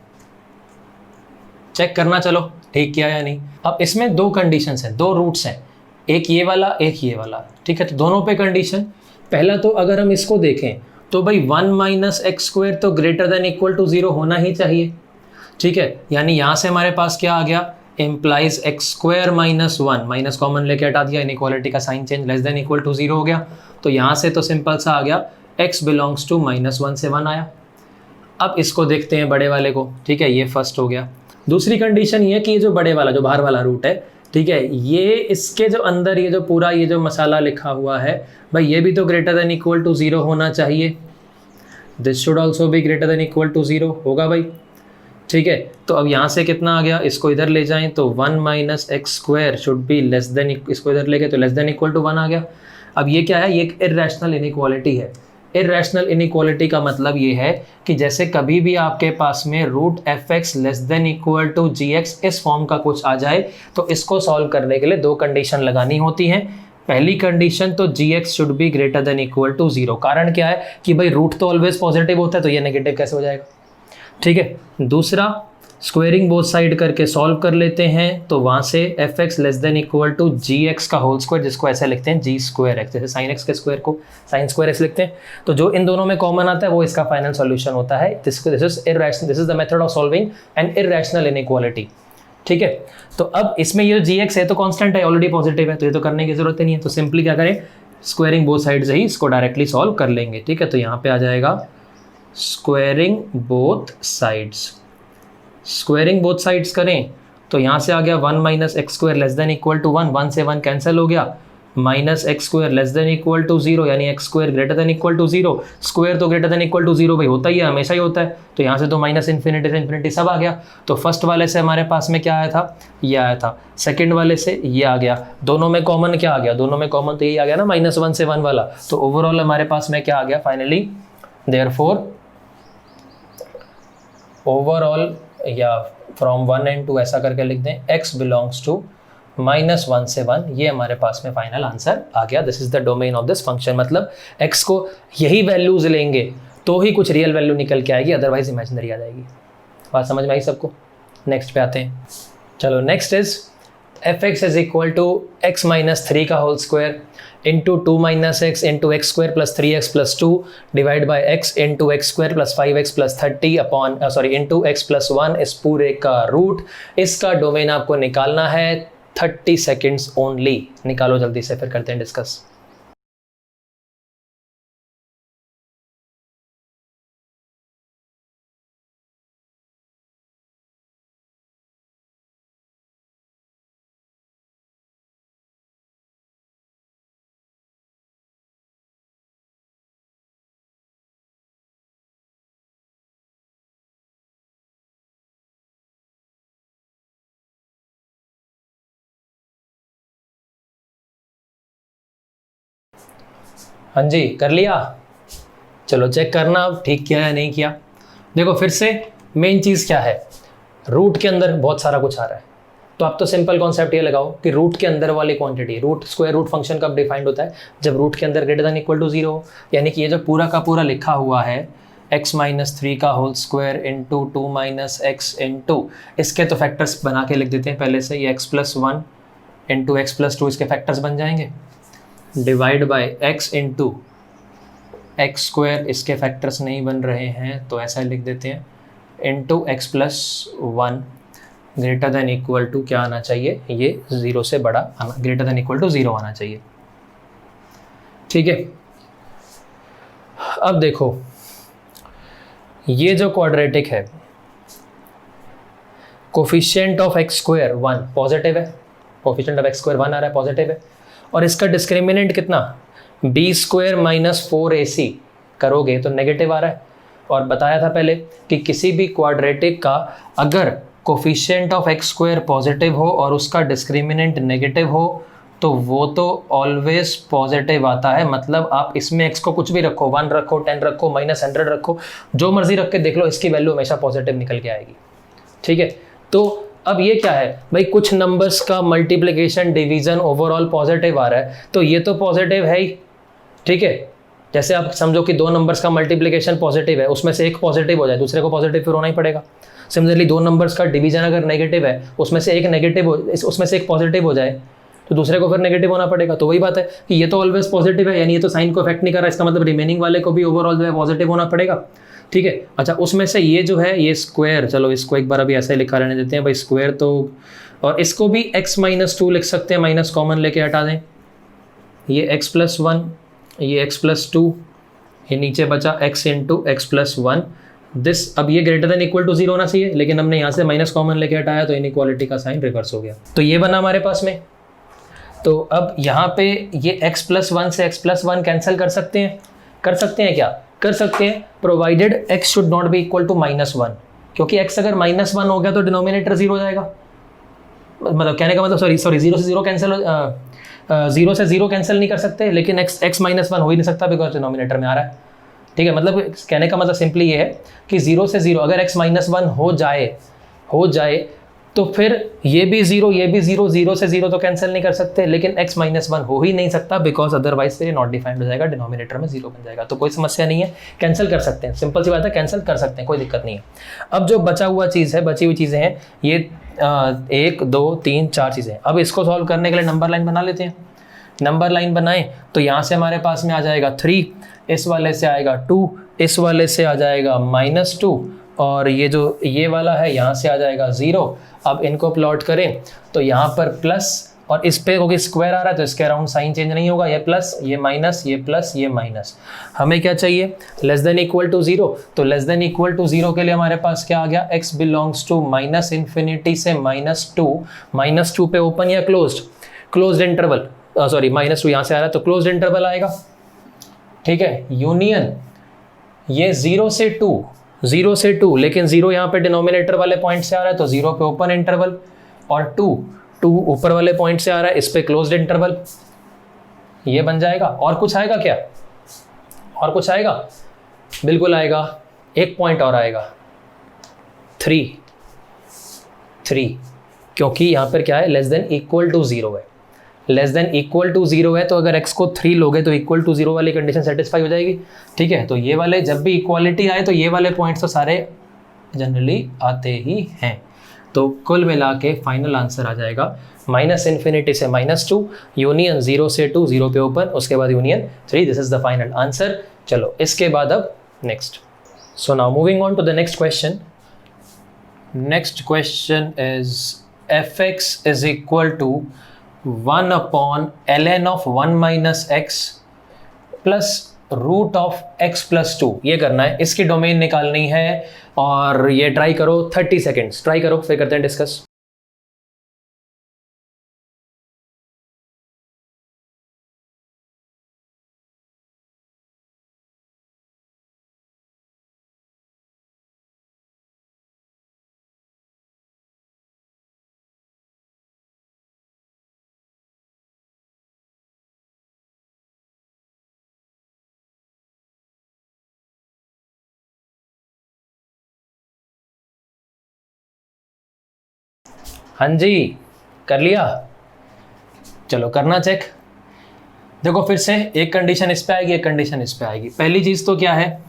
चेक करना, चलो ठीक किया या नहीं। अब इसमें दो कंडीशंस हैं, दो रूट्स हैं, एक ये वाला एक ये वाला। ठीक है, तो दोनों पे कंडीशन, पहला तो अगर हम इसको देखें तो भाई 1 माइनस एक्स स्क्वायर तो ग्रेटर देन इक्वल टू 0 होना ही चाहिए। ठीक है, यानी यहाँ से हमारे पास क्या आ गया, implies x square -1, minus common लेके हटा दिया, इनइक्वालिटी का sign change, less than equal to 0 हो गया। तो यहाँ से तो सिंपल सा आ गया, x बिलोंग्स टू -1 से 1 आया। अब इसको देखते हैं बड़े वाले को। ठीक है, ये फर्स्ट हो गया। दूसरी कंडीशन ये कि ये जो बड़े वाला जो बाहर वाला रूट है, ठीक है, ये इसके जो अंदर ये जो पूरा ये जो मसाला लिखा हुआ है भाई, ये भी तो ग्रेटर देन इक्वल टू 0 होना चाहिए। This should also be greater than equal to 0 होगा भाई। ठीक है, तो अब यहाँ से कितना आ गया, इसको इधर ले जाएं तो 1 minus x square should be less than, इसको इधर ले गए तो लेस देन इक्वल टू 1 आ गया। अब ये क्या है, ये एक इर्रेशनल इनइक्वालिटी है। इर्रेशनल इनइक्वालिटी का मतलब ये है कि जैसे कभी भी आपके पास में root fx less than equal to gx इस फॉर्म का कुछ आ जाए, तो इसको सॉल्व करने के लिए दो कंडीशन लगानी होती हैं। पहली कंडीशन तो gx should be greater than equal to 0। कारण क्या है कि भाई रूट तो ऑलवेज पॉजिटिव होता है, तो ये नेगेटिव कैसे हो जाएगा। ठीक है, दूसरा स्क्वेयरिंग बोथ साइड करके सॉल्व कर लेते हैं, तो वहाँ से fx less than equal to gx का होल स्क्वायर, जिसको ऐसे लिखते हैं g स्क्वायर x, जैसे sin x के स्क्वायर को sin स्क्वायर x लिखते हैं। तो जो इन दोनों में कॉमन आता है वो इसका फाइनल सॉल्यूशन होता है। This is the method of solving N irrational inequality. ठीक है, तो अब इसमें ये gx है तो कांस्टेंट है, ऑलरेडी पॉजिटिव है, तो ये तो करने की जरूरत ही नहीं है। तो सिंपली क्या करें, स्क्वेयरिंग बोथ साइड से ही इसको डायरेक्टली सॉल्व कर लेंगे। ठीक है, तो यहाँ पे आ जाएगा squaring both sides. Squaring both sides करें तो यहाँ से आ गया 1 minus x square less than equal to 1, 1 से 1 कैंसिल हो गया, minus x square less than equal to 0, यानी x square greater than equal to 0। Square तो ग्रेटर देन इक्वल टू 0 भाई होता ही है, हमेशा ही होता है। तो यहाँ से तो माइनस इन्फिनिटी से इन्फिनिटी सब आ गया। तो फर्स्ट वाले से हमारे पास में क्या आया था, ये आया था। सेकेंड वाले से ये आ गया। दोनों में कॉमन क्या आ गया, दोनों में कॉमन तो यही आ गया ना, -1 से 1 वाला। तो ओवरऑल हमारे पास में क्या आ गया फाइनली, देयरफॉर ओवरऑल या फ्रॉम 1 and 2 ऐसा करके लिख दें, x बिलोंग्स टू -1 से 1, ये हमारे पास में फाइनल आंसर आ गया। This is the domain of this function. मतलब x को यही वैल्यूज लेंगे तो ही कुछ रियल वैल्यू निकल के आएगी, अदरवाइज इमेजिनरी आ जाएगी। बात समझ में आई सबको? नेक्स्ट पे आते हैं। चलो next is fx is equal to x minus 3 का whole square. Into 2 minus x into x square plus 3x plus 2 divide by x into x square plus 5x plus 30 upon into x plus 1 इस पूरे का root. इसका domain आपको निकालना है 30 seconds only. निकालो जल्दी से, फिर करते हैं डिस्कस। हाँ जी, कर लिया। चलो चेक करना अब ठीक किया या नहीं किया। देखो फिर से मेन चीज़ क्या है, रूट के अंदर बहुत सारा कुछ आ रहा है, तो आप तो सिंपल कॉन्सेप्ट ये लगाओ कि रूट के अंदर वाली quantity, root square root function कब डिफाइंड होता है, जब रूट के अंदर ग्रेटर देन इक्वल टू 0 हो। यानी कि ये जो पूरा का पूरा लिखा हुआ है x माइनस 3 का whole square into 2 minus x into, इसके तो फैक्टर्स बना के लिख देते हैं पहले से, ये x plus 1 into x plus 2 इसके फैक्टर्स बन जाएंगे, divide by x into x square, इसके फैक्टर्स नहीं बन रहे हैं तो ऐसा लिख देते हैं, into x plus 1 greater than equal to क्या आना चाहिए, ये 0 से बड़ा आना, ग्रेटर देन इक्वल टू 0 आना चाहिए। ठीक है, अब देखो ये जो क्वाड्रेटिक है, coefficient of x square 1 positive है, कोफिशिएंट ऑफ एक्स स्क्वायर 1 आ रहा है, पॉजिटिव है, और इसका डिस्क्रिमिनेंट कितना, बी स्क्वायर माइनस 4ac करोगे तो नेगेटिव आ रहा है। और बताया था पहले कि किसी भी क्वाड्रेटिक का अगर coefficient of x square positive हो और उसका डिस्क्रिमिनेंट नेगेटिव हो तो वो तो ऑलवेज पॉजिटिव आता है। मतलब आप इसमें x को कुछ भी रखो, 1 रखो, 10 रखो, माइनस 100 रखो, जो मर्जी रख के देख लो, इसकी वैल्यू हमेशा पॉजिटिव निकल के आएगी। ठीक है, तो अब ये क्या है भाई, कुछ नंबर्स का मल्टीप्लिकेशन डिवीजन ओवरऑल पॉजिटिव आ रहा है तो ये तो पॉजिटिव है ही। ठीक है, जैसे आप समझो कि 2 नंबर्स का मल्टीप्लिकेशन पॉजिटिव है, उसमें से एक पॉजिटिव हो जाए, दूसरे को पॉजिटिव फिर होना ही पड़ेगा। सिमिलरली 2 नंबर्स का डिवीजन अगर नेगेटिव है, उसमें से एक नेगेटिव हो, उसमें से एक पॉजिटिव हो जाए तो दूसरे को फिर नेगेटिव होना पड़ेगा। तो वही बात है कि ये तो ऑलवेज पॉजिटिव है, यानी ये तो साइन को इफेक्ट नहीं कर रहा, इसका मतलब रिमेनिंग वाले को भी ओवरऑल जो है पॉजिटिव होना पड़ेगा। ठीक है, अच्छा उसमें से ये जो है ये स्क्वायर, चलो इसको एक बार अभी ऐसे लिखा रहने देते हैं भाई स्क्वायर, तो और इसको भी x माइनस 2 लिख सकते हैं, माइनस कॉमन लेके हटा दें, ये x प्लस 1, ये x प्लस 2, ये नीचे बचा x into x plus 1 this. अब ये ग्रेटर देन इक्वल टू 0 होना चाहिए, लेकिन हमने यहाँ से माइनस कॉमन लेके हटाया तो इनइक्वालिटी का साइन रिवर्स हो गया। तो ये बना हमारे पास में। तो अब यहाँ पे ये x प्लस 1 से x प्लस 1 कैंसिल कर सकते हैं, कर सकते हैं क्या, कर सकते हैं, provided x should not be equal to -1, क्योंकि x अगर -1 हो गया तो डिनोमिनेटर 0 हो जाएगा। मतलब कहने का मतलब सॉरी 0 से 0 कैंसिल, 0 से 0 कैंसिल नहीं कर सकते, लेकिन x -1 हो ही नहीं सकता बिकॉज डिनोमिनेटर में आ रहा है। ठीक है, मतलब कहने का मतलब सिंपली ये है कि 0 से 0 अगर x -1 हो जाए तो फिर ये भी 0, ये भी 0, 0 से 0 तो कैंसिल नहीं कर सकते, लेकिन x -1 हो ही नहीं सकता बिकॉज अदरवाइज फिर ये नॉट डिफाइंड हो जाएगा, डिनोमिनेटर में 0 बन जाएगा। तो कोई समस्या नहीं है, कैंसिल कर सकते हैं, सिंपल सी बात है, कैंसिल कर सकते हैं, कोई दिक्कत नहीं है। अब जो बचा हुआ चीज़ है, बची हुई चीज़ें हैं ये 1 2 3 4 चीज़ें। अब इसको सॉल्व करने के लिए नंबर लाइन बना लेते हैं। नंबर लाइन बनाएं तो यहाँ से हमारे पास में आ जाएगा 3, इस वाले से आएगा 2, इस वाले से आ जाएगा -2, और ये जो ये वाला है यहाँ से आ जाएगा 0। अब इनको प्लॉट करें तो यहाँ पर प्लस, और इस पे क्योंकि स्क्वायर आ रहा है तो इसके अराउंड साइन चेंज नहीं होगा, ये प्लस, ये माइनस, ये प्लस, ये माइनस। हमें क्या चाहिए, लेस देन इक्वल टू 0। तो लेस देन इक्वल टू 0 के लिए हमारे पास क्या आ गया, x बिलोंग्स टू -∞ से -2 पे ओपन या क्लोज्ड इंटरवल, सॉरी -2 यहाँ से आ रहा है तो क्लोज्ड इंटरवल आएगा। ठीक है, यूनियन ये 0 से 2, लेकिन 0 यहाँ पे डिनोमिनेटर वाले पॉइंट से आ रहा है तो 0 पे ओपन इंटरवल, और 2 ऊपर वाले पॉइंट से आ रहा है, इस पे क्लोज्ड इंटरवल, ये बन जाएगा। और कुछ आएगा क्या, और कुछ आएगा, बिल्कुल आएगा, एक पॉइंट और आएगा 3, क्योंकि यहाँ पर क्या है, लेस देन इक्वल टू 0 है, लेस देन इक्वल टू 0 है, तो अगर x को 3 लोगे तो इक्वल टू 0 वाली कंडीशन सेटिस्फाई हो जाएगी। ठीक है, तो ये वाले जब भी इक्वालिटी आए तो ये वाले पॉइंट्स तो सारे जनरली आते ही हैं। तो कुल मिला के फाइनल आंसर आ जाएगा -∞ से -2, यूनियन 0 से 2, 0 पे ओपन, उसके बाद union 3। This is the final answer. चलो इसके बाद अब next. So now moving on to the next question. Next question is fx is equal to 1 upon ln of 1 minus x plus root of x plus 2। ये करना है, इसकी domain निकालनी है और ये ट्राई करो 30 सेकेंड्स, ट्राई करो, फिर करते हैं डिस्कस। हाँ जी, कर लिया। चलो करना चेक। देखो फिर से एक कंडीशन इस पे आएगी, एक कंडीशन इस पे आएगी। पहली चीज तो क्या है,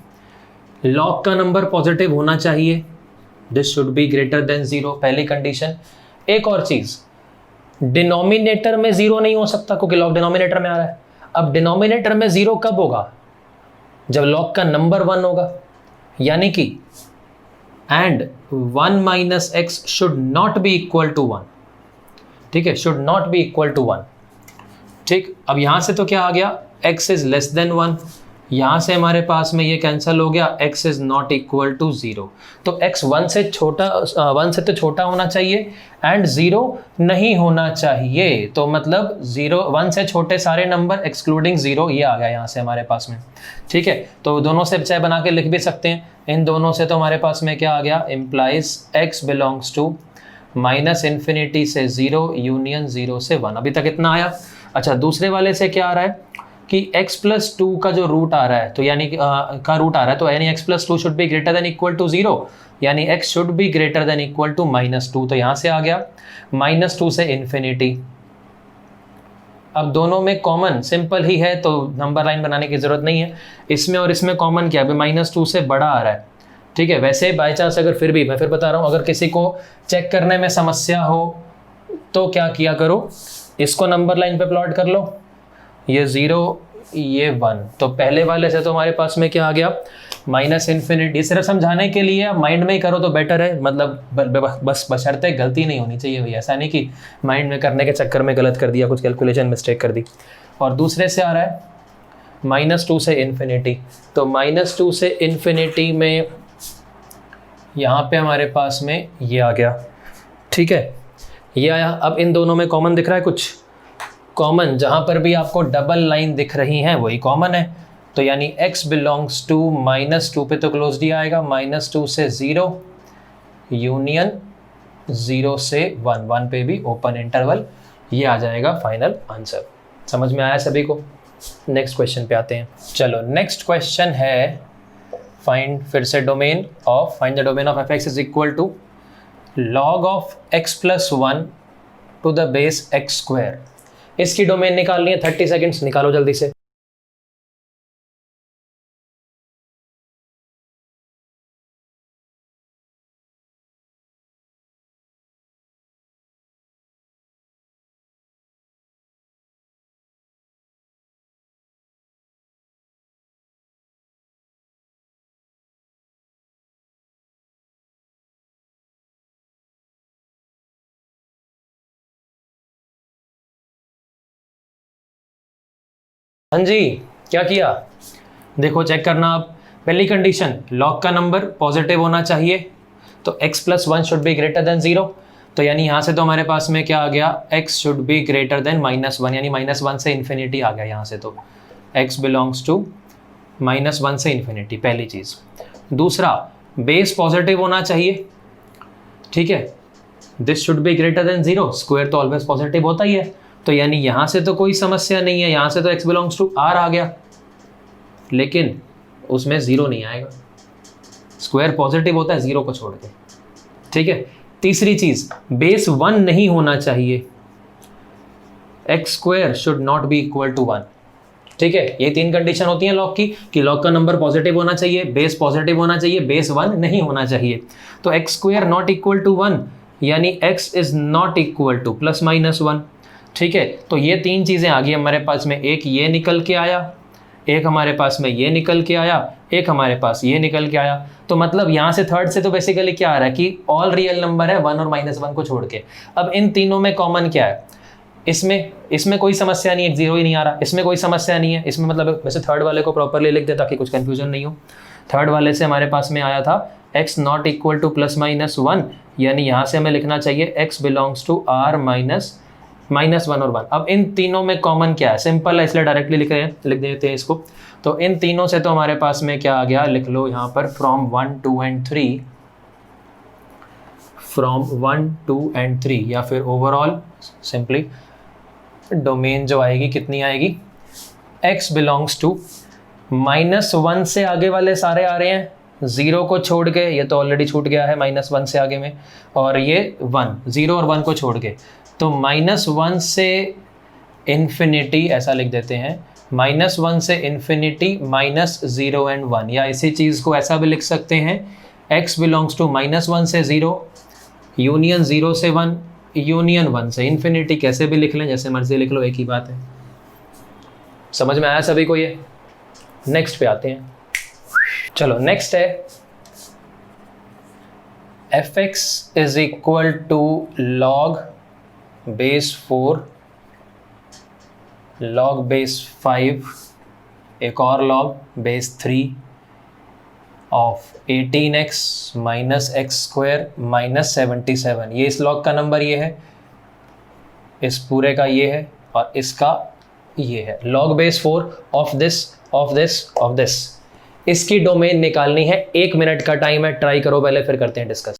लॉग का नंबर पॉजिटिव होना चाहिए, this should be greater than 0, पहली कंडीशन। एक और चीज, डिनोमिनेटर में 0 नहीं हो सकता क्योंकि लॉग डिनोमिनेटर में आ रहा है। अब डिनोमिनेटर में 0 कब होगा, जब लॉग का नंबर 1 होगा, यानी कि and 1 minus x should not be equal to 1। ठीक है, should not be equal to 1। ठीक, अब यहां से तो क्या आ गया, x इज लेस देन 1, यहां से हमारे पास में ये कैंसिल हो गया, x is not equal to 0। तो x 1 से तो छोटा होना चाहिए एंड 0 नहीं होना चाहिए। तो मतलब 1 से छोटे सारे नंबर एक्सक्लूडिंग 0, ये आ गया यहाँ से हमारे पास में। ठीक है, तो दोनों से चाहे बना के लिख भी सकते हैं, इन दोनों से तो हमारे पास में क्या आ गया, इम्प्लाइज x बिलोंग्स टू -∞ से 0 यूनियन 0 से 1। अभी तक इतना आया। अच्छा, दूसरे वाले से क्या आ रहा है कि x प्लस 2 का जो रूट आ रहा है, तो यानी का रूट आ रहा है, तो यानी x plus 2 should be greater than equal to 0, यानी x should be greater than equal to -2। तो यहाँ से आ गया -2 से इन्फिनिटी। अब दोनों में कॉमन सिंपल ही है, तो नंबर लाइन बनाने की जरूरत नहीं है। इसमें और इसमें कॉमन क्या है, -2 से बड़ा आ रहा है। ठीक है, वैसे बाई चांस अगर फिर भी मैं फिर बता रहा हूँ, अगर किसी को चेक करने में समस्या हो तो क्या किया करो, इसको नंबर लाइन पे प्लॉट कर लो, ये 0 ये 1। तो पहले वाले से तो हमारे पास में क्या आ गया, -∞। सिर्फ समझाने के लिए माइंड में ही करो तो बेटर है, मतलब बस बशर्ते गलती नहीं होनी चाहिए भैया, ऐसा नहीं कि माइंड में करने के चक्कर में गलत कर दिया, कुछ कैलकुलेशन मिस्टेक कर दी। और दूसरे से आ रहा है -2 से इन्फिनिटी। तो -2 से इन्फिनिटी में यहाँ पे हमारे पास में ये आ गया। ठीक है, ये आया। अब इन दोनों में कॉमन दिख रहा है कुछ, कॉमन जहाँ पर भी आपको डबल लाइन दिख रही हैं वही कॉमन है। तो यानी x बिलोंग्स टू -2 पे तो क्लोज डी आएगा, -2 से 0 यूनियन 0 से 1, 1 पे भी ओपन इंटरवल, ये आ जाएगा फाइनल आंसर। समझ में आया सभी को? नेक्स्ट क्वेश्चन पे आते हैं। चलो नेक्स्ट क्वेश्चन है find the domain of fx is equal to log of x plus 1 to the base x square. इसकी डोमेन निकालनी है, 30 सेकेंड्स, निकालो जल्दी से। हाँ जी, क्या किया देखो, चेक करना आप। पहली कंडीशन, लॉग का नंबर पॉजिटिव होना चाहिए, तो x plus 1 should be greater than 0। तो यानी यहाँ से तो हमारे पास में क्या आ गया, x should be greater than -1, यानी -1 से इन्फिनिटी आ गया यहाँ से। तो x बिलोंग्स टू -1 से इन्फिनिटी, पहली चीज़। दूसरा, बेस पॉजिटिव होना चाहिए। ठीक है, this should be greater than 0, square तो ऑलवेज पॉजिटिव होता ही है। तो यानी यहाँ से तो कोई समस्या नहीं है, यहाँ से तो x बिलोंग्स टू r आ गया, लेकिन उसमें 0 नहीं आएगा, स्क्वायर पॉजिटिव होता है 0 को छोड़ के। ठीक है, तीसरी चीज, बेस 1 नहीं होना चाहिए, x square should not be equal to 1। ठीक है, ये 3 कंडीशन होती हैं लॉग की, कि लॉग का नंबर पॉजिटिव होना चाहिए, बेस पॉजिटिव होना चाहिए, बेस 1 नहीं होना चाहिए। तो x square not equal to 1, यानी x is not equal to plus minus 1। ठीक है, तो ये तीन चीज़ें आ गई हमारे पास में, एक ये निकल के आया, एक हमारे पास में ये निकल के आया, एक हमारे पास ये निकल के आया। तो मतलब यहाँ से थर्ड से तो बेसिकली क्या आ रहा है कि ऑल रियल नंबर है 1 और -1 को छोड़ के। अब इन तीनों में कॉमन क्या है, इसमें कोई समस्या नहीं है, 0 ही नहीं आ रहा, इसमें कोई समस्या नहीं है, इसमें मतलब वैसे थर्ड वाले को प्रॉपरली लिख दे ताकि कुछ कन्फ्यूजन नहीं हो। थर्ड वाले से हमारे पास में आया था x not equal to plus minus 1, यानी यहाँ से हमें लिखना चाहिए x belongs to r minus 1 और 1। अब इन तीनों में कॉमन क्या है, सिंपल है इसलिए डायरेक्टली लिख देते हैं इसको। तो इन तीनों से तो हमारे पास में क्या आ गया, लिख लो यहाँ पर फ्रॉम 1, 2 एंड 3, फ्रॉम 1, 2 एंड 3, या फिर ओवरऑल सिंपली डोमेन जो आएगी कितनी आएगी, x बिलोंग्स टू -1 से आगे वाले सारे आ रहे हैं, 0 को छोड़ के, ये तो ऑलरेडी छूट गया है -1 से आगे में, और ये 1, 0 और 1 को छोड़ के, तो -1 से इन्फिनिटी ऐसा लिख देते हैं, -1 से इन्फिनिटी -0 एंड 1, या इसी चीज़ को ऐसा भी लिख सकते हैं x बिलोंग्स टू -1 से 0, यूनियन 0 से 1, यूनियन 1 से इन्फिनिटी, कैसे भी लिख लें, जैसे मर्जी लिख लो, एक ही बात है। समझ में आया सभी को ये? नेक्स्ट पे आते हैं। चलो नेक्स्ट है fx is equal to log base 4 log base 5 एक और log base 3 of 18x minus x square minus 77। ये इस log का नंबर ये है, इस पूरे का ये है, और इसका ये है। log base 4 of this of this of this, इसकी डोमेन निकालनी है। 1 मिनट का टाइम है, ट्राई करो पहले, फिर करते हैं डिस्कस।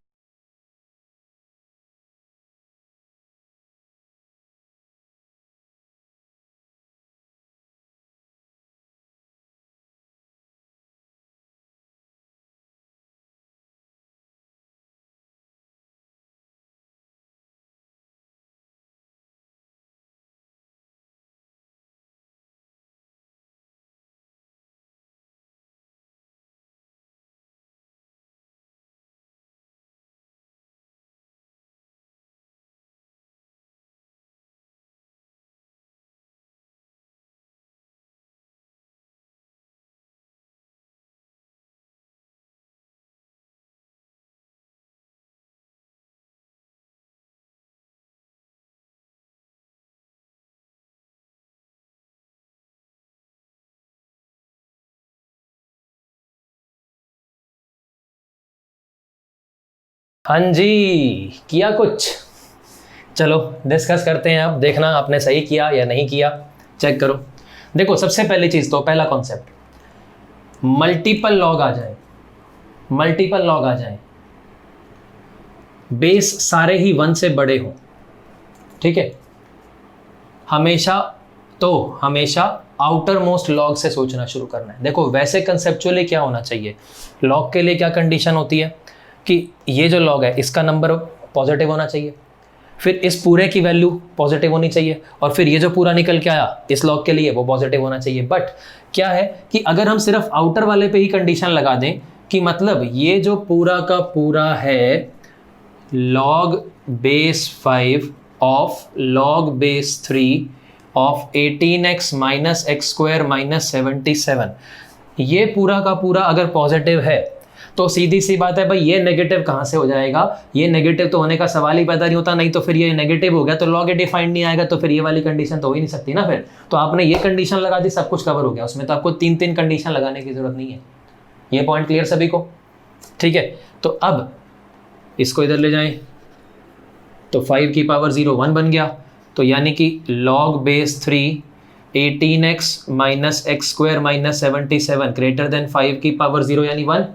हाँ जी, किया कुछ? चलो डिस्कस करते हैं। अब देखना आपने सही किया या नहीं किया, चेक करो। देखो सबसे पहली चीज़ तो पहला कॉन्सेप्ट, मल्टीपल लॉग आ जाए, मल्टीपल लॉग आ जाए, बेस सारे ही 1 से बड़े हों, ठीक है, हमेशा आउटर मोस्ट लॉग से सोचना शुरू करना है। देखो वैसे कंसेप्चुअली क्या होना चाहिए, लॉग के लिए क्या कंडीशन होती है कि ये जो लॉग है इसका नंबर पॉजिटिव होना चाहिए, फिर इस पूरे की वैल्यू पॉजिटिव होनी चाहिए, और फिर ये जो पूरा निकल के आया इस लॉग के लिए वो पॉजिटिव होना चाहिए। बट क्या है कि अगर हम सिर्फ आउटर वाले पे ही कंडीशन लगा दें कि मतलब ये जो पूरा का पूरा है log base 5 of log base 3 of 18x minus x square minus 77, ये पूरा का पूरा अगर पॉजिटिव है तो सीधी सी बात है भाई, ये नेगेटिव कहाँ से हो जाएगा, ये नेगेटिव तो होने का सवाल ही पैदा नहीं होता। नहीं तो फिर ये नेगेटिव हो गया तो लॉग ए डिफाइंड नहीं आएगा, तो फिर ये वाली कंडीशन तो हो ही नहीं सकती ना। फिर तो आपने ये कंडीशन लगा दी, सब कुछ कवर हो गया, उसमें तो आपको 3 कंडीशन लगाने की जरूरत नहीं है। ये पॉइंट क्लियर सभी को? ठीक है, तो अब इसको इधर ले जाएं तो 5 की पावर 0 1 बन गया, तो यानी कि log base 3 18x minus x square minus 77 greater than 5 की पावर 0 यानी 1।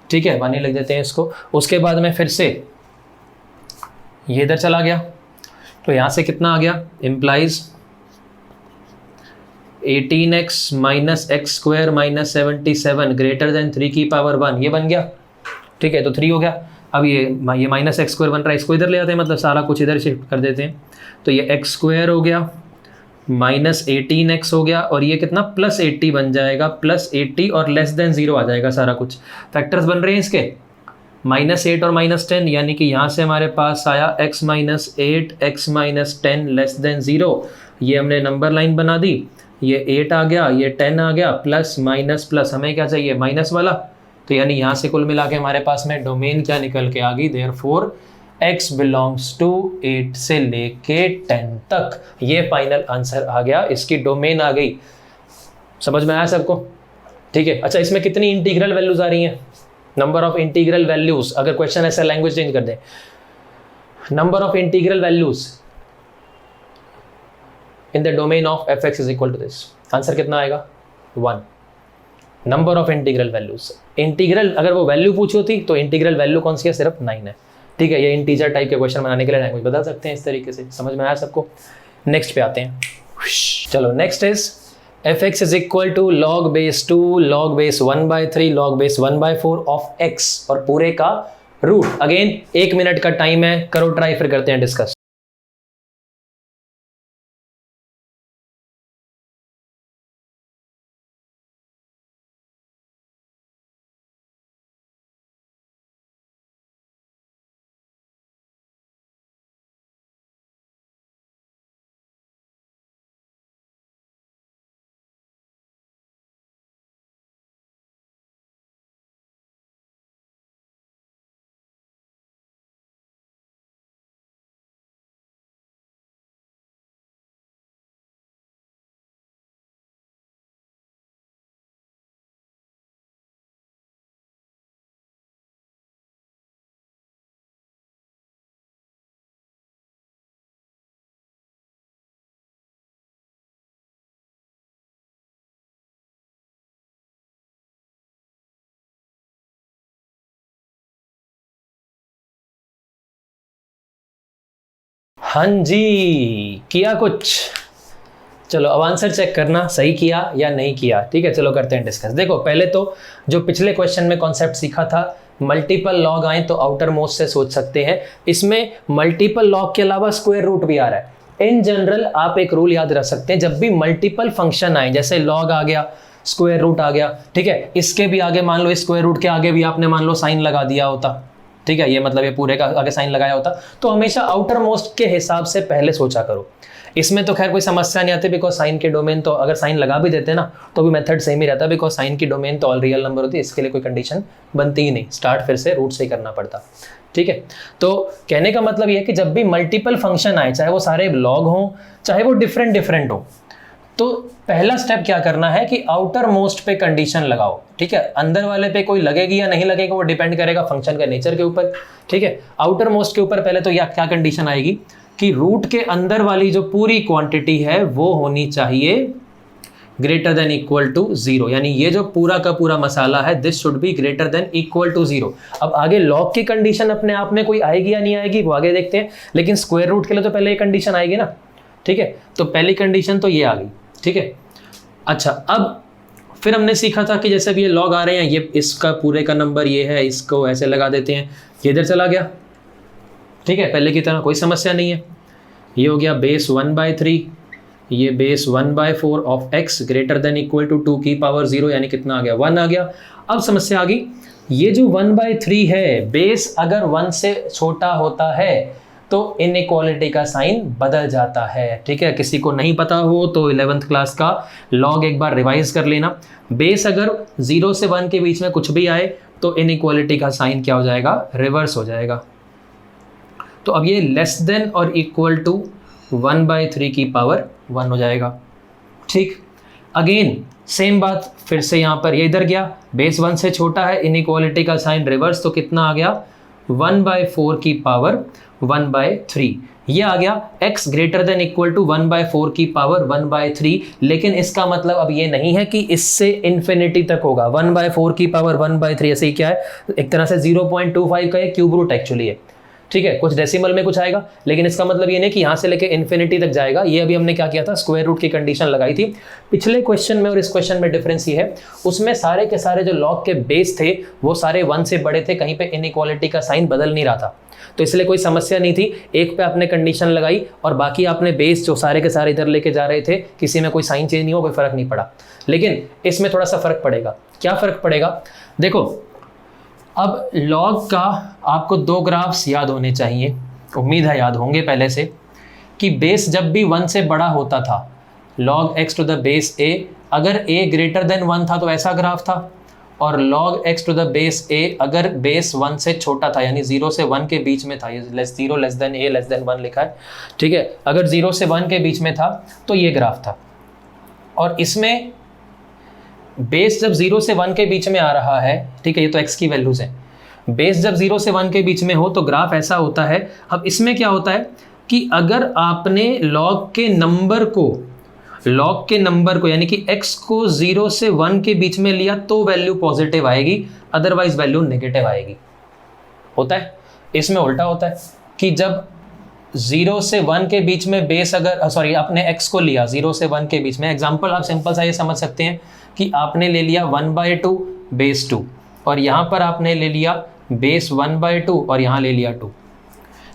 ठीक है, 1 ही लिख देते हैं इसको। उसके बाद में फिर से ये इधर चला गया, तो यहाँ से कितना आ गया, implies 18x minus x square minus 77 greater than 3 की पावर 1, ये बन गया। ठीक है, तो 3 हो गया। अब ये माइनस एक्स स्क्वायर बन रहा है, इसको इधर ले आते हैं, मतलब सारा कुछ इधर शिफ्ट कर देते हैं। तो ये एक्स स्क्वायर हो गया माइनस 18x हो गया, और ये कितना प्लस 80 बन जाएगा, प्लस 80 और लेस देन 0 आ जाएगा सारा कुछ। फैक्टर्स बन रहे हैं इसके, -8 और -10, यानी कि यहाँ से हमारे पास आया x - 8 x - 10 लेस देन 0। ये हमने नंबर लाइन बना दी, ये 8 आ गया, ये 10 आ गया, प्लस माइनस प्लस, हमें क्या चाहिए माइनस वाला। तो यानी यहाँ से कुल मिला के हमारे पास में डोमेन क्या निकल के आ गई, देयरफॉर x बिलोंग्स टू 8 से लेके 10 तक। ये फाइनल आंसर आ गया, इसकी डोमेन आ गई। समझ में आया सबको? ठीक है। अच्छा, इसमें कितनी इंटीग्रल वैल्यूज आ रही हैं? नंबर ऑफ इंटीग्रल वैल्यूज, अगर क्वेश्चन ऐसा लैंग्वेज चेंज कर दें, number of integral values in the domain of fx is equal to this, answer कितना आएगा 1। Number of integral values, integral अगर वो वैल्यू पूछी होती तो इंटीग्रल वैल्यू कौन सी है, सिर्फ 9 है। ठीक है, ये इंटीजर टाइप के क्वेश्चन बनाने के लिए लैंग्वेज बदल सकते हैं इस तरीके से। समझ में आया सबको? नेक्स्ट पे आते हैं। चलो, next is fx is equal to log base 2 log base 1/3 log base 1/4 of x और पूरे का रूट। अगेन 1 मिनट का टाइम है, करो ट्राई, फिर करते हैं डिस्कस। हाँ जी, किया कुछ? चलो अब आंसर चेक करना, सही किया या नहीं किया। ठीक है, चलो करते हैं डिस्कस। देखो, पहले तो जो पिछले क्वेश्चन में कॉन्सेप्ट सीखा था, मल्टीपल लॉग आए तो आउटर मोस्ट से सोच सकते हैं। इसमें मल्टीपल लॉग के अलावा स्क्वायर रूट भी आ रहा है। इन जनरल आप एक रूल याद रख सकते हैं, जब भी मल्टीपल फंक्शन आए, जैसे लॉग आ गया, स्क्वायर रूट आ गया, ठीक है, इसके भी आगे मान लो, स्क्वायर रूट के आगे भी आपने मान लो साइन लगा दिया होता, ठीक है, ये मतलब ये पूरे का आगे साइन लगाया होता, तो हमेशा आउटर मोस्ट के हिसाब से पहले सोचा करो। इसमें तो खैर कोई समस्या नहीं आती, बिकॉज साइन के डोमेन तो अगर साइन लगा भी देते ना तो भी मेथड सेम ही रहता, बिकॉज साइन की डोमेन तो ऑल रियल नंबर होती है, इसके लिए कोई कंडीशन बनती ही नहीं, स्टार्ट फिर से रूट से ही करना पड़ता। ठीक है, तो कहने का मतलब ये है कि जब भी मल्टीपल फंक्शन आए, चाहे वो सारे लॉग हों, चाहे वो डिफरेंट हो, तो पहला स्टेप क्या करना है कि आउटर मोस्ट पे कंडीशन लगाओ। ठीक है, अंदर वाले पे कोई लगेगी या नहीं लगेगा वो डिपेंड करेगा फंक्शन के नेचर के ऊपर। ठीक है, आउटर मोस्ट के ऊपर पहले तो यह क्या कंडीशन आएगी कि रूट के अंदर वाली जो पूरी क्वांटिटी है वो होनी चाहिए ग्रेटर देन इक्वल टू 0, यानी ये जो पूरा का पूरा मसाला है, this should be greater than equal to 0। अब आगे लॉग की कंडीशन अपने आप में कोई आएगी या नहीं आएगी वो आगे देखते हैं, लेकिन स्क्वायर रूट के लिए तो पहले ये कंडीशन आएगी ना। ठीक है, तो पहली कंडीशन तो ये आ गई। ठीक है, अच्छा, अब फिर हमने सीखा था कि जैसे भी ये लॉग आ रहे हैं, ये इसका पूरे का नंबर ये है, इसको ऐसे लगा देते हैं, ये इधर चला गया। ठीक है, पहले की तरह कोई समस्या नहीं है। ये हो गया बेस 1/3, ये base 1/4 of x greater than equal to 2 की पावर 0, यानी कितना आ गया 1 आ गया। अब समस्या आ गई, ये जो 1/3 है, बेस अगर 1 से छोटा होता है तो इनइक्वालिटी का साइन बदल जाता है। ठीक है, किसी को नहीं पता हो तो 11th क्लास का लॉग एक बार रिवाइज कर लेना। बेस अगर 0 से 1 के बीच में कुछ भी आए तो इनइक्वालिटी का साइन क्या हो जाएगा, रिवर्स हो जाएगा। तो अब ये लेस देन और इक्वल टू 1/3 की पावर 1 हो जाएगा। ठीक, अगेन सेम बात फिर से यहाँ पर, ये इधर गया, बेस 1 से छोटा है, इनइक्वालिटी का साइन रिवर्स, तो कितना आ गया 1/4 की पावर 1/3। ये आ गया x greater than equal to 1/4 की पावर 1/3, लेकिन इसका मतलब अब ये नहीं है कि इससे इन्फिनिटी तक होगा। 1/4 की पावर 1/3 ऐसे ही क्या है, एक तरह से 0.25 का क्यूब रूट एक्चुअली है। ठीक है, कुछ डेसिमल में कुछ आएगा, लेकिन इसका मतलब ये नहीं कि यहाँ से लेके इन्फिनिटी तक जाएगा। ये अभी हमने क्या किया था, स्क्वायर रूट की कंडीशन लगाई थी। पिछले क्वेश्चन में और इस क्वेश्चन में डिफरेंस ये है, उसमें सारे के सारे जो लॉग के बेस थे वो सारे 1 से बड़े थे, कहीं पे इनइक्वालिटी का साइन बदल नहीं रहा था, तो इसलिए कोई समस्या नहीं थी। एक पे आपने कंडीशन लगाई और बाकी आपने बेस जो सारे के सारे इधर लेके जा रहे थे, किसी में कोई साइन चेंज नहीं हो, कोई फर्क नहीं पड़ा। लेकिन इसमें थोड़ा सा फर्क पड़ेगा। क्या फर्क पड़ेगा, देखो अब लॉग का आपको दो ग्राफ्स याद होने चाहिए, उम्मीद है याद होंगे पहले से, कि बेस जब भी 1 से बड़ा होता था log x to the base a, अगर a ग्रेटर देन 1 था तो ऐसा ग्राफ था, और log x to the base a अगर बेस 1 से छोटा था यानी 0 से 1 के बीच में था, ये zero less than a less than 1 लिखा है, ठीक है, अगर 0 से 1 के बीच में था तो ये ग्राफ था। और इसमें बेस जब 0 से 1 के बीच में आ रहा है, ठीक है, ये तो x की वैल्यूज है, बेस जब 0 से 1 के बीच में हो तो ग्राफ ऐसा होता है। अब इसमें क्या होता है कि अगर आपने लॉग के नंबर को यानी कि x को 0 से 1 के बीच में लिया तो वैल्यू पॉजिटिव आएगी, अदरवाइज वैल्यू नेगेटिव आएगी। होता है, इसमें उल्टा होता है कि जब 0 से 1 के बीच में बेस अगर सॉरी आपने x को लिया 0 से 1 के बीच में, एग्जांपल आप सिंपल सा ये समझ सकते हैं कि आपने ले लिया 1/2 बेस 2 और यहाँ पर आपने ले लिया बेस 1/2 और यहाँ ले लिया 2,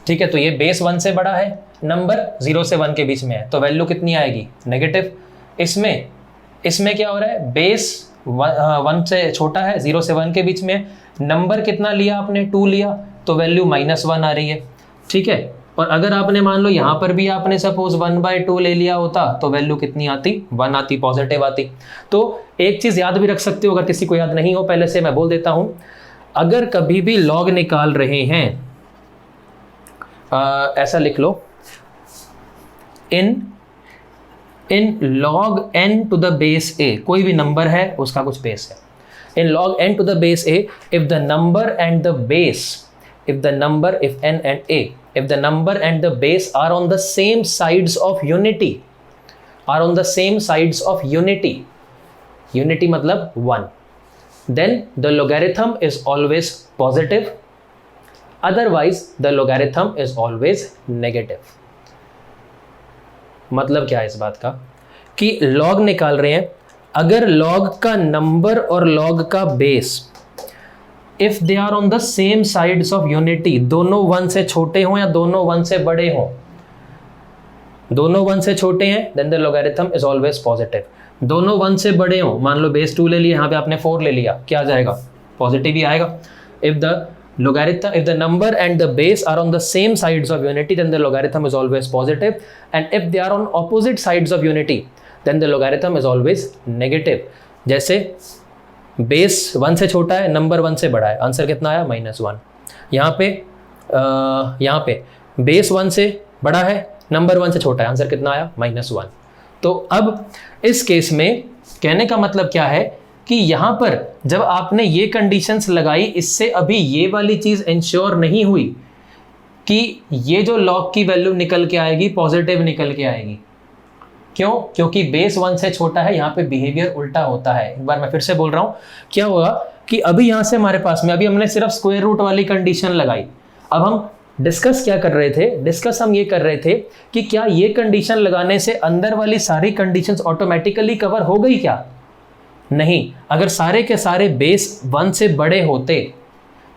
ठीक है, तो ये बेस 1 से बड़ा है, नंबर 0 से 1 के बीच में है, तो वैल्यू कितनी आएगी? नेगेटिव। इसमें क्या हो रहा है, बेस 1 से छोटा है, 0 से 1 के बीच में, नंबर कितना लिया आपने? 2 लिया, तो वैल्यू -1 आ रही है, ठीक है। और अगर आपने मान लो यहाँ पर भी आपने सपोज 1/2 ले लिया होता तो वैल्यू कितनी आती? 1 आती, पॉजिटिव आती। तो एक चीज़ याद भी रख सकते हो, अगर किसी को याद नहीं हो पहले से मैं बोल देता हूँ, अगर कभी भी लॉग निकाल रहे हैं, ऐसा लिख लो, in log n to the base a, कोई भी नंबर है उसका कुछ बेस है, in log n to the base a, if the number and the base if the number and the base are on the same sides of unity मतलब 1, then the logarithm is always positive, otherwise the logarithm is always negative। मतलब क्या है इस बात का कि log निकाल रहे हैं, अगर log का नंबर और log का base if they are on the same sides of unity, दोनों 1 से छोटे हों या दोनों 1 से बड़े हों, दोनों 1 से छोटे हैं then the logarithm is always positive, दोनों 1 से बड़े हों, मान लो बेस 2 ले लिया, यहाँ पे आपने 4 ले लिया, क्या आ जाएगा? पॉजिटिव ही आएगा। If the number and the base are on the same sides of unity then the logarithm is always positive, and if they are on opposite sides of unity then the logarithm is always negative. जैसे base 1 से छोटा है, number 1 से बड़ा है, answer कितना आया? -1। यहाँ पे बेस 1 से बड़ा है, नंबर 1 से छोटा है, आंसर कितना आया? -1। तो अब इस केस में कहने का मतलब क्या है कि यहाँ पर जब आपने ये कंडीशंस लगाई, इससे अभी ये वाली चीज़ इंश्योर नहीं हुई कि ये जो लॉग की वैल्यू निकल के आएगी पॉजिटिव निकल के आएगी। क्यों? क्योंकि बेस 1 से छोटा है, यहाँ पे बिहेवियर उल्टा होता है। एक बार मैं फिर से बोल रहा हूँ, क्या होगा कि अभी यहाँ से हमारे पास में, अभी हमने सिर्फ स्क्वायर रूट वाली कंडीशन लगाई, अब हम डिस्कस क्या कर रहे थे? डिस्कस हम ये कर रहे थे कि क्या ये कंडीशन लगाने से अंदर वाली सारी कंडीशंस ऑटोमेटिकली कवर हो गई क्या? नहीं। अगर सारे के सारे बेस 1 से बड़े होते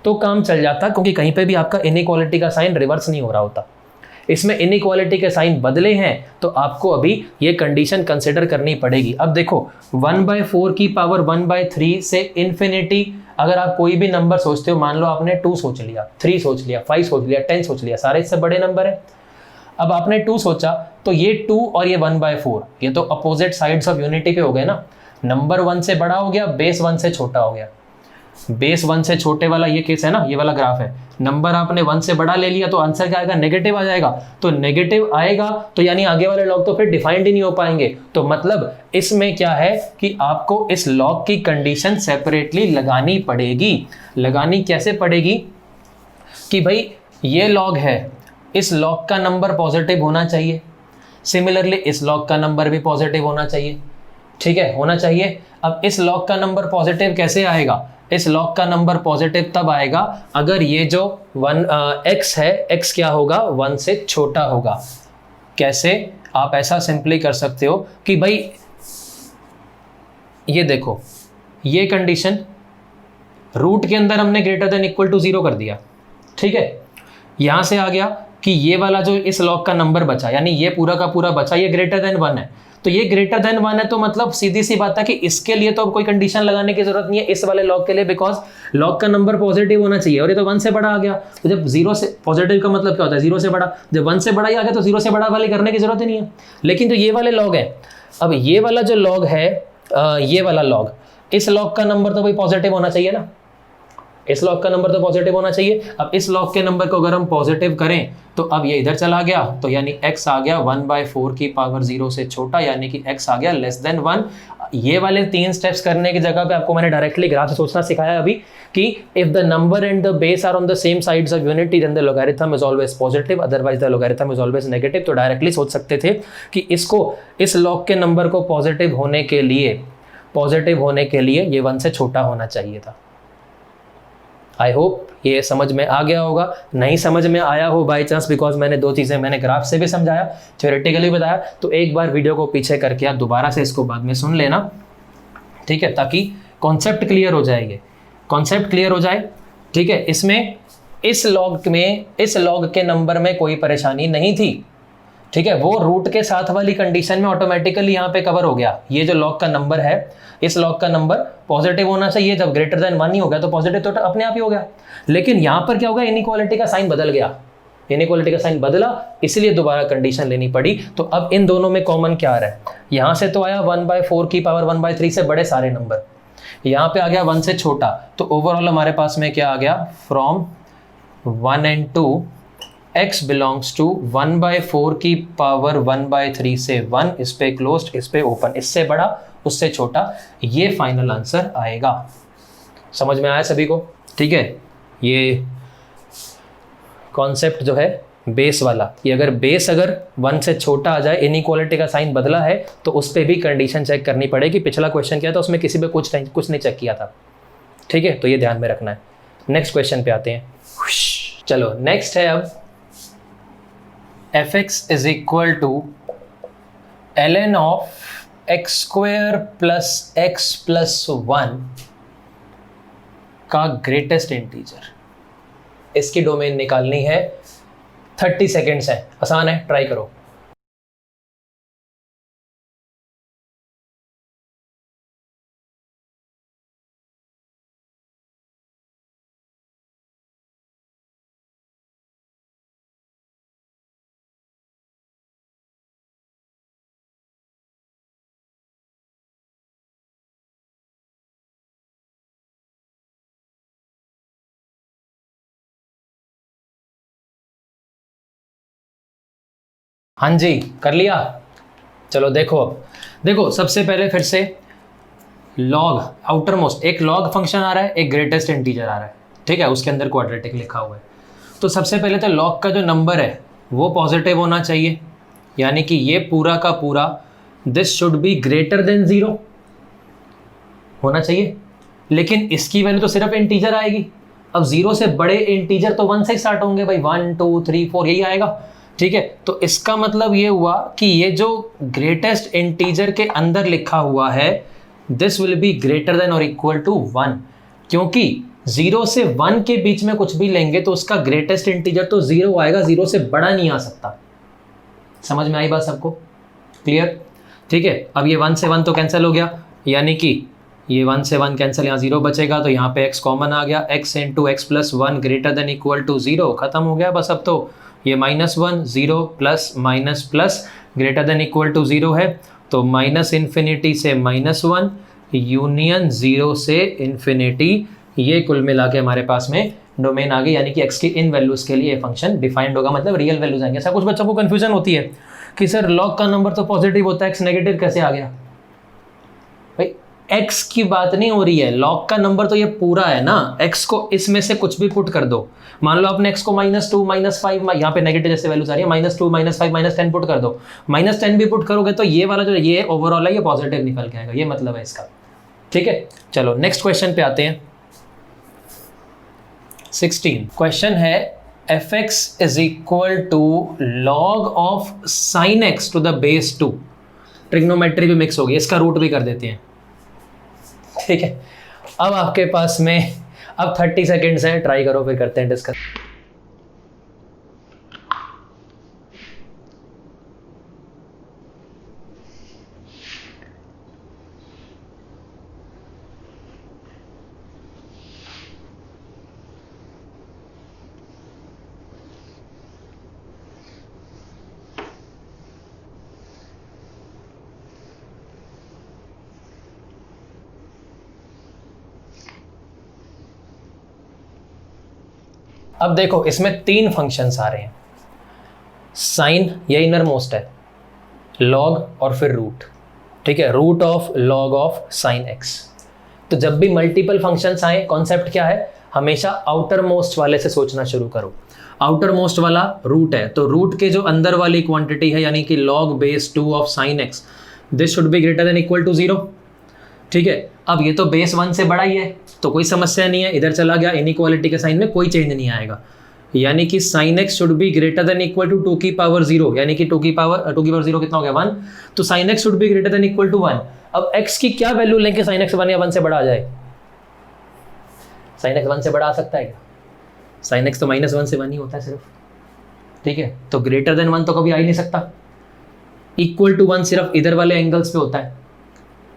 तो काम चल जाता, क्योंकि कहीं पे भी आपका इनइक्वालिटी का साइन रिवर्स नहीं हो रहा होता। इसमें इनइक्वालिटी के साइन बदले हैं तो आपको अभी ये कंडीशन कंसिडर करनी पड़ेगी। अब देखो 1/4 की पावर 1/3 से इन्फिनिटी, अगर आप कोई भी नंबर सोचते हो, मान लो आपने 2 सोच लिया, 3 सोच लिया, 5 सोच लिया, 10 सोच लिया, सारे इससे बड़े नंबर है। अब आपने 2 सोचा तो ये 2 और ये 1/4 ये तो अपोजिट साइड्स ऑफ यूनिटी पे हो गए ना। नंबर 1 से बड़ा हो गया, बेस 1 से छोटा हो गया। बेस 1 से छोटे वाला ये केस है ना, ये वाला ग्राफ है। नंबर आपने 1 से बड़ा ले लिया तो आंसर क्या आएगा? नेगेटिव आ जाएगा। तो नेगेटिव आएगा तो यानी आगे वाले लॉग तो फिर डिफाइंड ही नहीं हो पाएंगे। तो मतलब इसमें क्या है कि आपको इस लॉग की कंडीशन सेपरेटली लगानी पड़ेगी। लगानी कैसे पड़ेगी कि भाई ये लॉग है, इस लॉग का नंबर पॉजिटिव होना चाहिए, सिमिलरली इस लॉग का नंबर भी पॉजिटिव होना चाहिए। ठीक है, होना चाहिए। अब इस लॉग का नंबर पॉजिटिव कैसे आएगा? इस लॉग का नंबर पॉजिटिव तब आएगा अगर ये जो x है, x क्या होगा? 1 से छोटा होगा। कैसे? आप ऐसा सिंपली कर सकते हो कि भाई ये देखो, ये कंडीशन रूट के अंदर हमने ग्रेटर देन इक्वल टू 0 कर दिया। ठीक है, यहां से आ गया कि ये वाला जो इस लॉग का नंबर बचा, यानी ये पूरा का पूरा बचा, ये ग्रेटर देन 1 है, तो ये ग्रेटर देन 1 है, तो मतलब सीधी सी बात है कि इसके लिए तो अब कोई कंडीशन लगाने की जरूरत नहीं है इस वाले लॉग के लिए, बिकॉज लॉग का नंबर पॉजिटिव होना चाहिए और ये तो 1 से बड़ा आ गया। तो जब 0 से पॉजिटिव का मतलब क्या होता है, 0 से बड़ा, जब 1 से बड़ा ही आ गया तो 0 से बड़ा वाले करने की जरूरत ही नहीं है। लेकिन जो ये वाले लॉग है, अब ये वाला जो लॉग है, ये वाला लॉग, इस लॉग का नंबर तो भाई पॉजिटिव होना चाहिए ना, इस लॉग का नंबर तो पॉजिटिव होना चाहिए। अब इस लॉग के नंबर को अगर हम पॉजिटिव करें तो अब ये इधर चला गया, तो यानी x आ गया 1/4 की पावर 0 से छोटा, यानी कि x आ गया लेस देन 1। ये वाले 3 स्टेप्स करने की जगह पे आपको मैंने डायरेक्टली ग्राफ से सोचना सिखाया अभी कि if the number and the base are on the same sides of unity then the logarithm is always positive, otherwise the logarithm is always negative. तो डायरेक्टली सोच सकते थे कि इसको, इस लॉग के नंबर को पॉजिटिव होने के लिए ये 1 से छोटा होना चाहिए था। आई होप ये समझ में आ गया होगा। नहीं समझ में आया हो बाई चांस, बिकॉज मैंने 2 चीज़ें मैंने ग्राफ से भी समझाया, थ्योरेटिकली बताया, तो एक बार वीडियो को पीछे करके आप दोबारा से इसको बाद में सुन लेना, ठीक है, ताकि कॉन्सेप्ट क्लियर हो जाएंगे, कॉन्सेप्ट क्लियर हो जाए, ठीक है। इसमें इस लॉग के नंबर में कोई परेशानी नहीं थी, ठीक है, वो रूट के साथ वाली कंडीशन में ऑटोमेटिकली यहाँ पे कवर हो गया। ये जो लॉग का नंबर है, इस लॉग का नंबर पॉजिटिव होना चाहिए, जब ग्रेटर देन 1 ही हो गया तो पॉजिटिव तो अपने आप ही हो गया। लेकिन यहाँ पर क्या होगा, इनइक्वालिटी का साइन बदल गया, इनइक्वालिटी का साइन बदला, इसलिए दोबारा कंडीशन लेनी पड़ी। तो अब इन दोनों में कॉमन क्या आ रहा है, यहाँ से तो आया 1/4 की पावर 1/3 से बड़े सारे नंबर, यहाँ पे आ गया 1 से छोटा, तो ओवरऑल हमारे पास में क्या आ गया, from 1 and 2 x belongs to 1/4 की पावर 1/3 से 1, इस पे क्लोज्ड, इस पे ओपन, इससे बड़ा उससे छोटा, ये फाइनल आंसर आएगा। समझ में आया सभी को, ठीक है। ये कॉन्सेप्ट जो है बेस वाला, ये अगर बेस 1 से छोटा आ जाए, इनइक्वालिटी का साइन बदला है, तो उस पर भी कंडीशन चेक करनी पड़ेगी। पिछला क्वेश्चन क्या था, उसमें किसी पे कुछ नहीं चेक किया था, ठीक है, तो ये ध्यान में रखना है। नेक्स्ट क्वेश्चन पे आते हैं। चलो नेक्स्ट है अब fx is equal to ln of x square plus x plus 1 का ग्रेटेस्ट इंटीजर, इसकी डोमेन निकालनी है। 30 सेकेंड्स है, आसान है, ट्राई करो। हाँ जी, कर लिया। चलो देखो, अब देखो सबसे पहले फिर से लॉग आउटर मोस्ट, एक लॉग फंक्शन आ रहा है, एक ग्रेटेस्ट इंटीजर आ रहा है, ठीक है, उसके अंदर क्वाड्रेटिक लिखा हुआ है। तो सबसे पहले तो लॉग का जो नंबर है वो पॉजिटिव होना चाहिए, यानी कि ये पूरा का पूरा this should be greater than 0 होना चाहिए। लेकिन इसकी वैल्यू तो सिर्फ इंटीजर आएगी, अब 0 से बड़े इंटीजर तो 1 से स्टार्ट होंगे भाई, 1 2 3 4 यही आएगा, ठीक है। तो इसका मतलब ये हुआ कि ये जो ग्रेटेस्ट इंटीजर के अंदर लिखा हुआ है this will B greater than और इक्वल टू 1, क्योंकि 0 से 1 के बीच में कुछ भी लेंगे तो उसका ग्रेटेस्ट इंटीजर तो 0 आएगा, 0 से बड़ा नहीं आ सकता। समझ में आई बात सबको, क्लियर, ठीक है। अब ये 1 से 1 तो कैंसिल हो गया, यानी कि ये 1 से 1 कैंसिल, यहाँ 0 बचेगा, तो यहाँ पे x कॉमन आ गया, x into x plus 1 greater than equal to 0, खत्म हो गया बस। अब तो ये -1 0 plus minus plus greater than equal to 0 है, तो -∞ से -1 यूनियन 0 से इन्फिनिटी, ये कुल मिला के हमारे पास में डोमेन आ गई, यानी कि x की इन वैल्यूज़ के लिए ये फंक्शन डिफाइंड होगा, मतलब रियल वैल्यूज आएंगे। ऐसा कुछ बच्चों को कन्फ्यूजन होती है कि सर लॉग का नंबर तो पॉजिटिव होता है, x नेगेटिव कैसे आ गया? भाई x की बात नहीं हो रही है, लॉग का नंबर तो ये पूरा है ना, x को इसमें से कुछ भी पुट कर दो। मान लो आपने x को -2 -5, यहाँ पे नेगेटिव जैसे वैल्यूज आ रही है, -2 -5 -10 पुट कर दो, -10 भी पुट करोगे तो ये वाला जो ये ओवरऑल है ये पॉजिटिव निकल के आएगा, ये मतलब है इसका, ठीक है। चलो नेक्स्ट क्वेश्चन पे आते हैं। 16 क्वेश्चन है fx is equal to log of sin x to the base 2, trigonometry भी मिक्स होगी, इसका रूट भी कर देते हैं, ठीक है। अब आपके पास में अब 30 सेकेंड्स हैं, ट्राई करो, फिर करते हैं डिस्कस। अब देखो इसमें 3 फंक्शंस आ रहे हैं, साइन ये इनर मोस्ट है, लॉग और फिर रूट, ठीक है, root of log of sine x. तो जब भी मल्टीपल फंक्शंस आए, कॉन्सेप्ट क्या है, हमेशा आउटर मोस्ट वाले से सोचना शुरू करो। आउटर मोस्ट वाला रूट है, तो रूट के जो अंदर वाली क्वांटिटी है यानी कि log base 2 of sine x, this should be greater than equal to 0, ठीक है। अब ये तो बेस 1 से बड़ा ही है तो कोई समस्या नहीं है, इधर चला गया, इनइक्वालिटी के साइन में कोई चेंज नहीं आएगा, यानी कि sine x should be greater than equal to 2 की पावर 0, यानी कि 2 की पावर 0 कितना हो गया 1, तो sine x should be greater than equal to 1। अब x की क्या वैल्यू लें कि साइन एक्स 1 या 1 से बड़ा आ जाए? साइन एक्स 1 से बड़ा आ सकता है क्या? साइन एक्स तो -1 से 1 ही होता है सिर्फ, ठीक है, तो ग्रेटर देन 1 तो कभी आ ही नहीं सकता। इक्वल टू 1 सिर्फ इधर वाले एंगल्स पे होता है,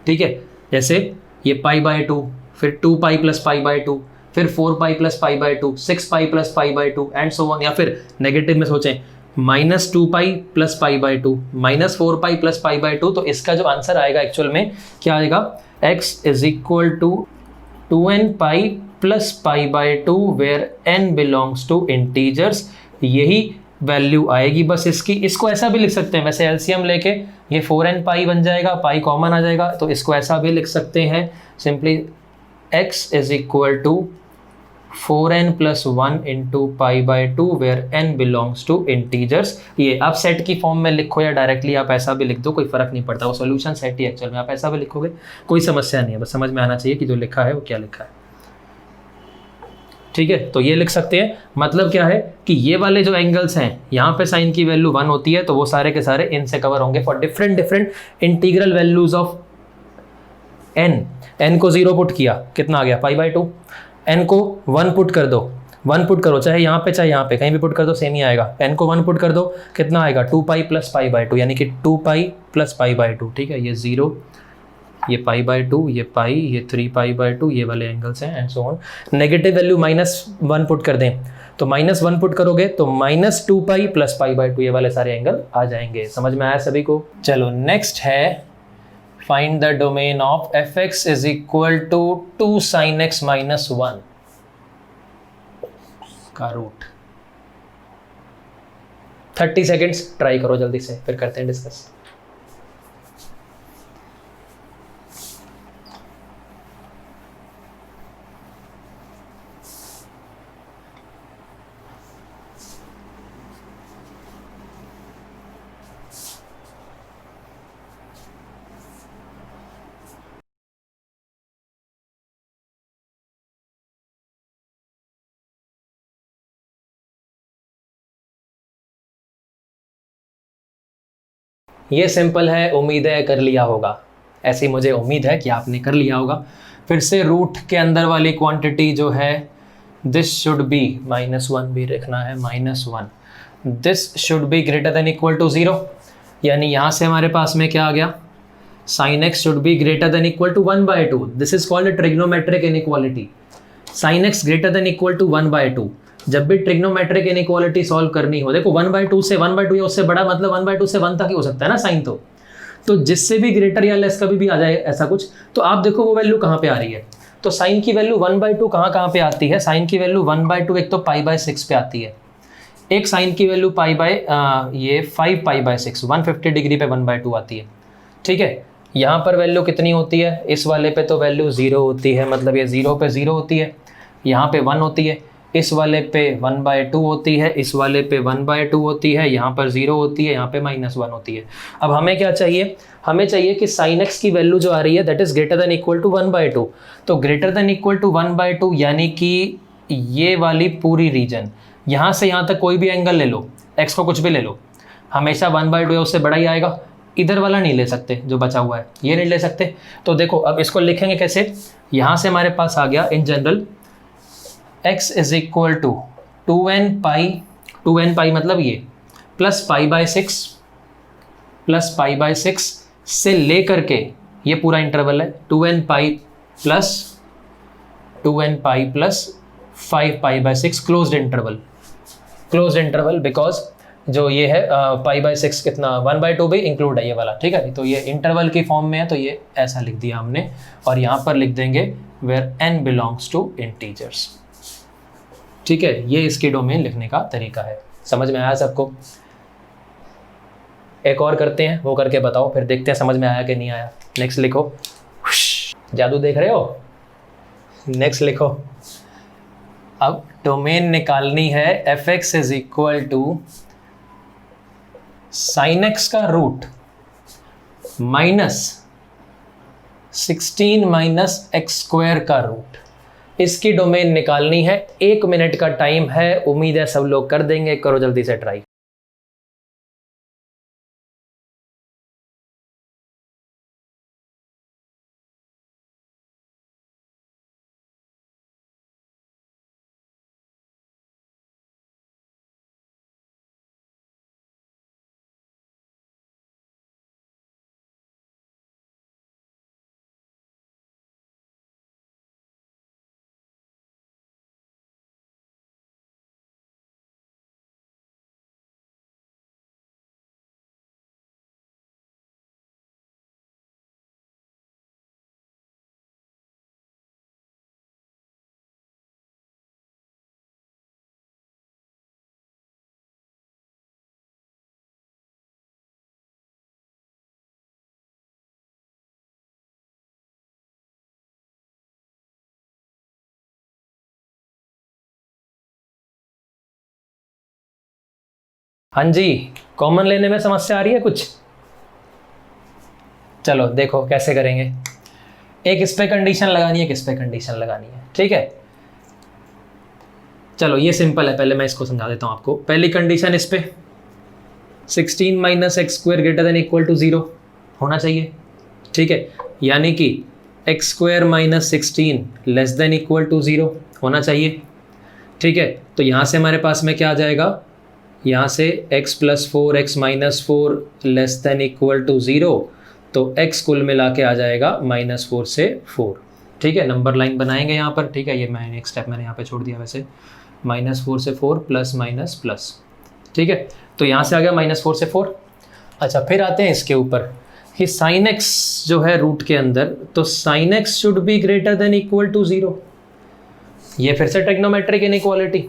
ठीक है, जैसे ये π/2, फिर 2π + π/2, फिर 4π + π/2, 6π + π/2 एंड सो ऑन, या फिर नेगेटिव में सोचें -2π + π/2, -4π + π/2, तो इसका जो आंसर आएगा एक्चुअल में क्या आएगा, x = 2nπ + π/2 where n belongs to integers, यही वैल्यू आएगी बस इसकी। इसको ऐसा भी लिख सकते हैं, वैसे एलसीएम लेके ये 4nπ बन जाएगा, पाई कॉमन आ जाएगा, तो इसको ऐसा भी लिख सकते हैं simply x = 4n + 1 × π/2 where n belongs to integers. ये आप सेट की फॉर्म में लिखो या डायरेक्टली आप ऐसा भी लिख दो, कोई फर्क नहीं पड़ता, वो सॉल्यूशन सेट ही एक्चुअल में, आप ऐसा भी लिखोगे कोई समस्या नहीं है, बस समझ में आना चाहिए कि जो लिखा है वो क्या लिखा है, ठीक है। तो ये लिख सकते हैं, मतलब क्या है कि ये वाले जो एंगल्स हैं यहाँ पे साइन की वैल्यू 1 होती है, तो वो सारे के सारे इनसे कवर होंगे for different integral values of n को 0 पुट किया, कितना आ गया π/2, n को 1 पुट कर दो, 1 पुट करो, चाहे यहाँ पे चाहे यहाँ पे कहीं भी पुट कर दो सेम ही आएगा, n को 1 पुट कर दो, कितना आएगा 2π + π/2, यानी कि 2π + π/2, ठीक है, ये 0, ये π/2, ये पाई, ये 3π/2, ये वाले एंगल्स हैं and so on. Negative value -1 put कर दें, तो -1 पुट करोगे तो -2π + π/2, ये वाले सारे एंगल आ जाएंगे। समझ में आया सभी को? चलो नेक्स्ट है, find the domain of fx = 2 sin x - 1 का रूट। 30 सेकेंड्स ट्राई करो जल्दी से, फिर करते हैं डिस्कस। ये सिंपल है, उम्मीद है कर लिया होगा, ऐसी मुझे उम्मीद है कि आपने कर लिया होगा। फिर से रूट के अंदर वाली क्वांटिटी जो है, दिस शुड बी -1 भी रखना है, -1, this should be greater than equal to 0, यानी यहाँ से हमारे पास में क्या आ गया, sine x should be greater than equal to 1/2, this is called trigonometric inequality. Sine x greater than equal to 1/2, जब भी ट्रिग्नोमेट्रिक इनइक्वालिटी सॉल्व करनी हो, देखो 1/2 से 1/2 या उससे बड़ा, मतलब 1/2 से 1 तक ही हो सकता है ना साइन, तो जिससे भी ग्रेटर या लेस कभी भी आ जाए ऐसा कुछ, तो आप देखो वो वैल्यू कहाँ पे आ रही है। तो साइन की वैल्यू 1/2 कहाँ पे आती है, साइन की वैल्यू 1/2 एक तो π/6 पे आती है, एक साइन की वैल्यू ये 5π/6 150 डिग्री पे 1/2 आती है, ठीक है। यहाँ पर वैल्यू कितनी होती है, इस वाले पे तो वैल्यू 0 होती है, मतलब ये 0 पे 0 होती है, यहाँ पे 1 होती है, इस वाले पे 1/2 होती है, इस वाले पे 1/2 होती है, यहाँ पर 0 होती है, यहाँ पे -1 होती है। अब हमें क्या चाहिए, हमें चाहिए कि साइन एक्स की वैल्यू जो आ रही है that is greater than equal to 1/2, तो ग्रेटर देन इक्वल टू 1/2 यानी कि ये वाली पूरी रीजन, यहाँ से यहाँ तक कोई भी एंगल ले लो, एक्स को कुछ भी ले लो, हमेशा 1/2 या उससे बड़ा ही आएगा। इधर वाला नहीं ले सकते जो बचा हुआ है, ये नहीं ले सकते। तो देखो अब इसको लिखेंगे कैसे, यहाँ से हमारे पास आ गया इन जनरल x = 2nπ मतलब ये प्लस π/6 से लेकर के ये पूरा इंटरवल है 2nπ plus 5π/6 closed interval because जो ये है π/6 कितना 1/2 भी इंक्लूड है ये वाला, ठीक है। तो ये इंटरवल की फॉर्म में है, तो ये ऐसा लिख दिया हमने, और यहाँ पर लिख देंगे where n belongs to integers. ठीक है, ये इसकी डोमेन लिखने का तरीका है। समझ में आया सबको? एक और करते हैं, वो करके बताओ, फिर देखते हैं समझ में आया कि नहीं आया। नेक्स्ट लिखो। जादू देख रहे हो? नेक्स्ट लिखो। अब डोमेन निकालनी है f(x) is equal to sine x का root minus 16 minus x square का रूट। इसकी डोमेन निकालनी है। 1 मिनट का टाइम है, उम्मीद है सब लोग कर देंगे। करो जल्दी से ट्राई। हाँ जी, कॉमन लेने में समस्या आ रही है कुछ? चलो देखो कैसे करेंगे। एक इस पे कंडीशन लगानी है, एक इस पे कंडीशन लगानी है, ठीक है। चलो ये सिंपल है, पहले मैं इसको समझा देता हूँ आपको। पहली कंडीशन इस पे 16 minus x square greater than equal to 0 होना चाहिए, ठीक है। यानी कि x square minus 16 less than equal to 0 होना चाहिए, ठीक है। तो यहाँ से हमारे पास में क्या आ जाएगा, यहाँ से x plus 4 x minus 4 less than equal to 0, तो x कुल मिला के आ जाएगा -4 से 4, ठीक है। नंबर लाइन बनाएंगे यहाँ पर, ठीक है। ये मैंने एक स्टेप मैंने यहाँ पे छोड़ दिया वैसे। -4 से 4 प्लस माइनस प्लस, ठीक है। तो यहाँ से आ गया -4 से 4। अच्छा, फिर आते हैं इसके ऊपर कि साइन x जो है रूट के अंदर, तो sine x should be greater than equal to 0। ये फिर से ट्रिग्नोमेट्रिक इनइक्वालिटी।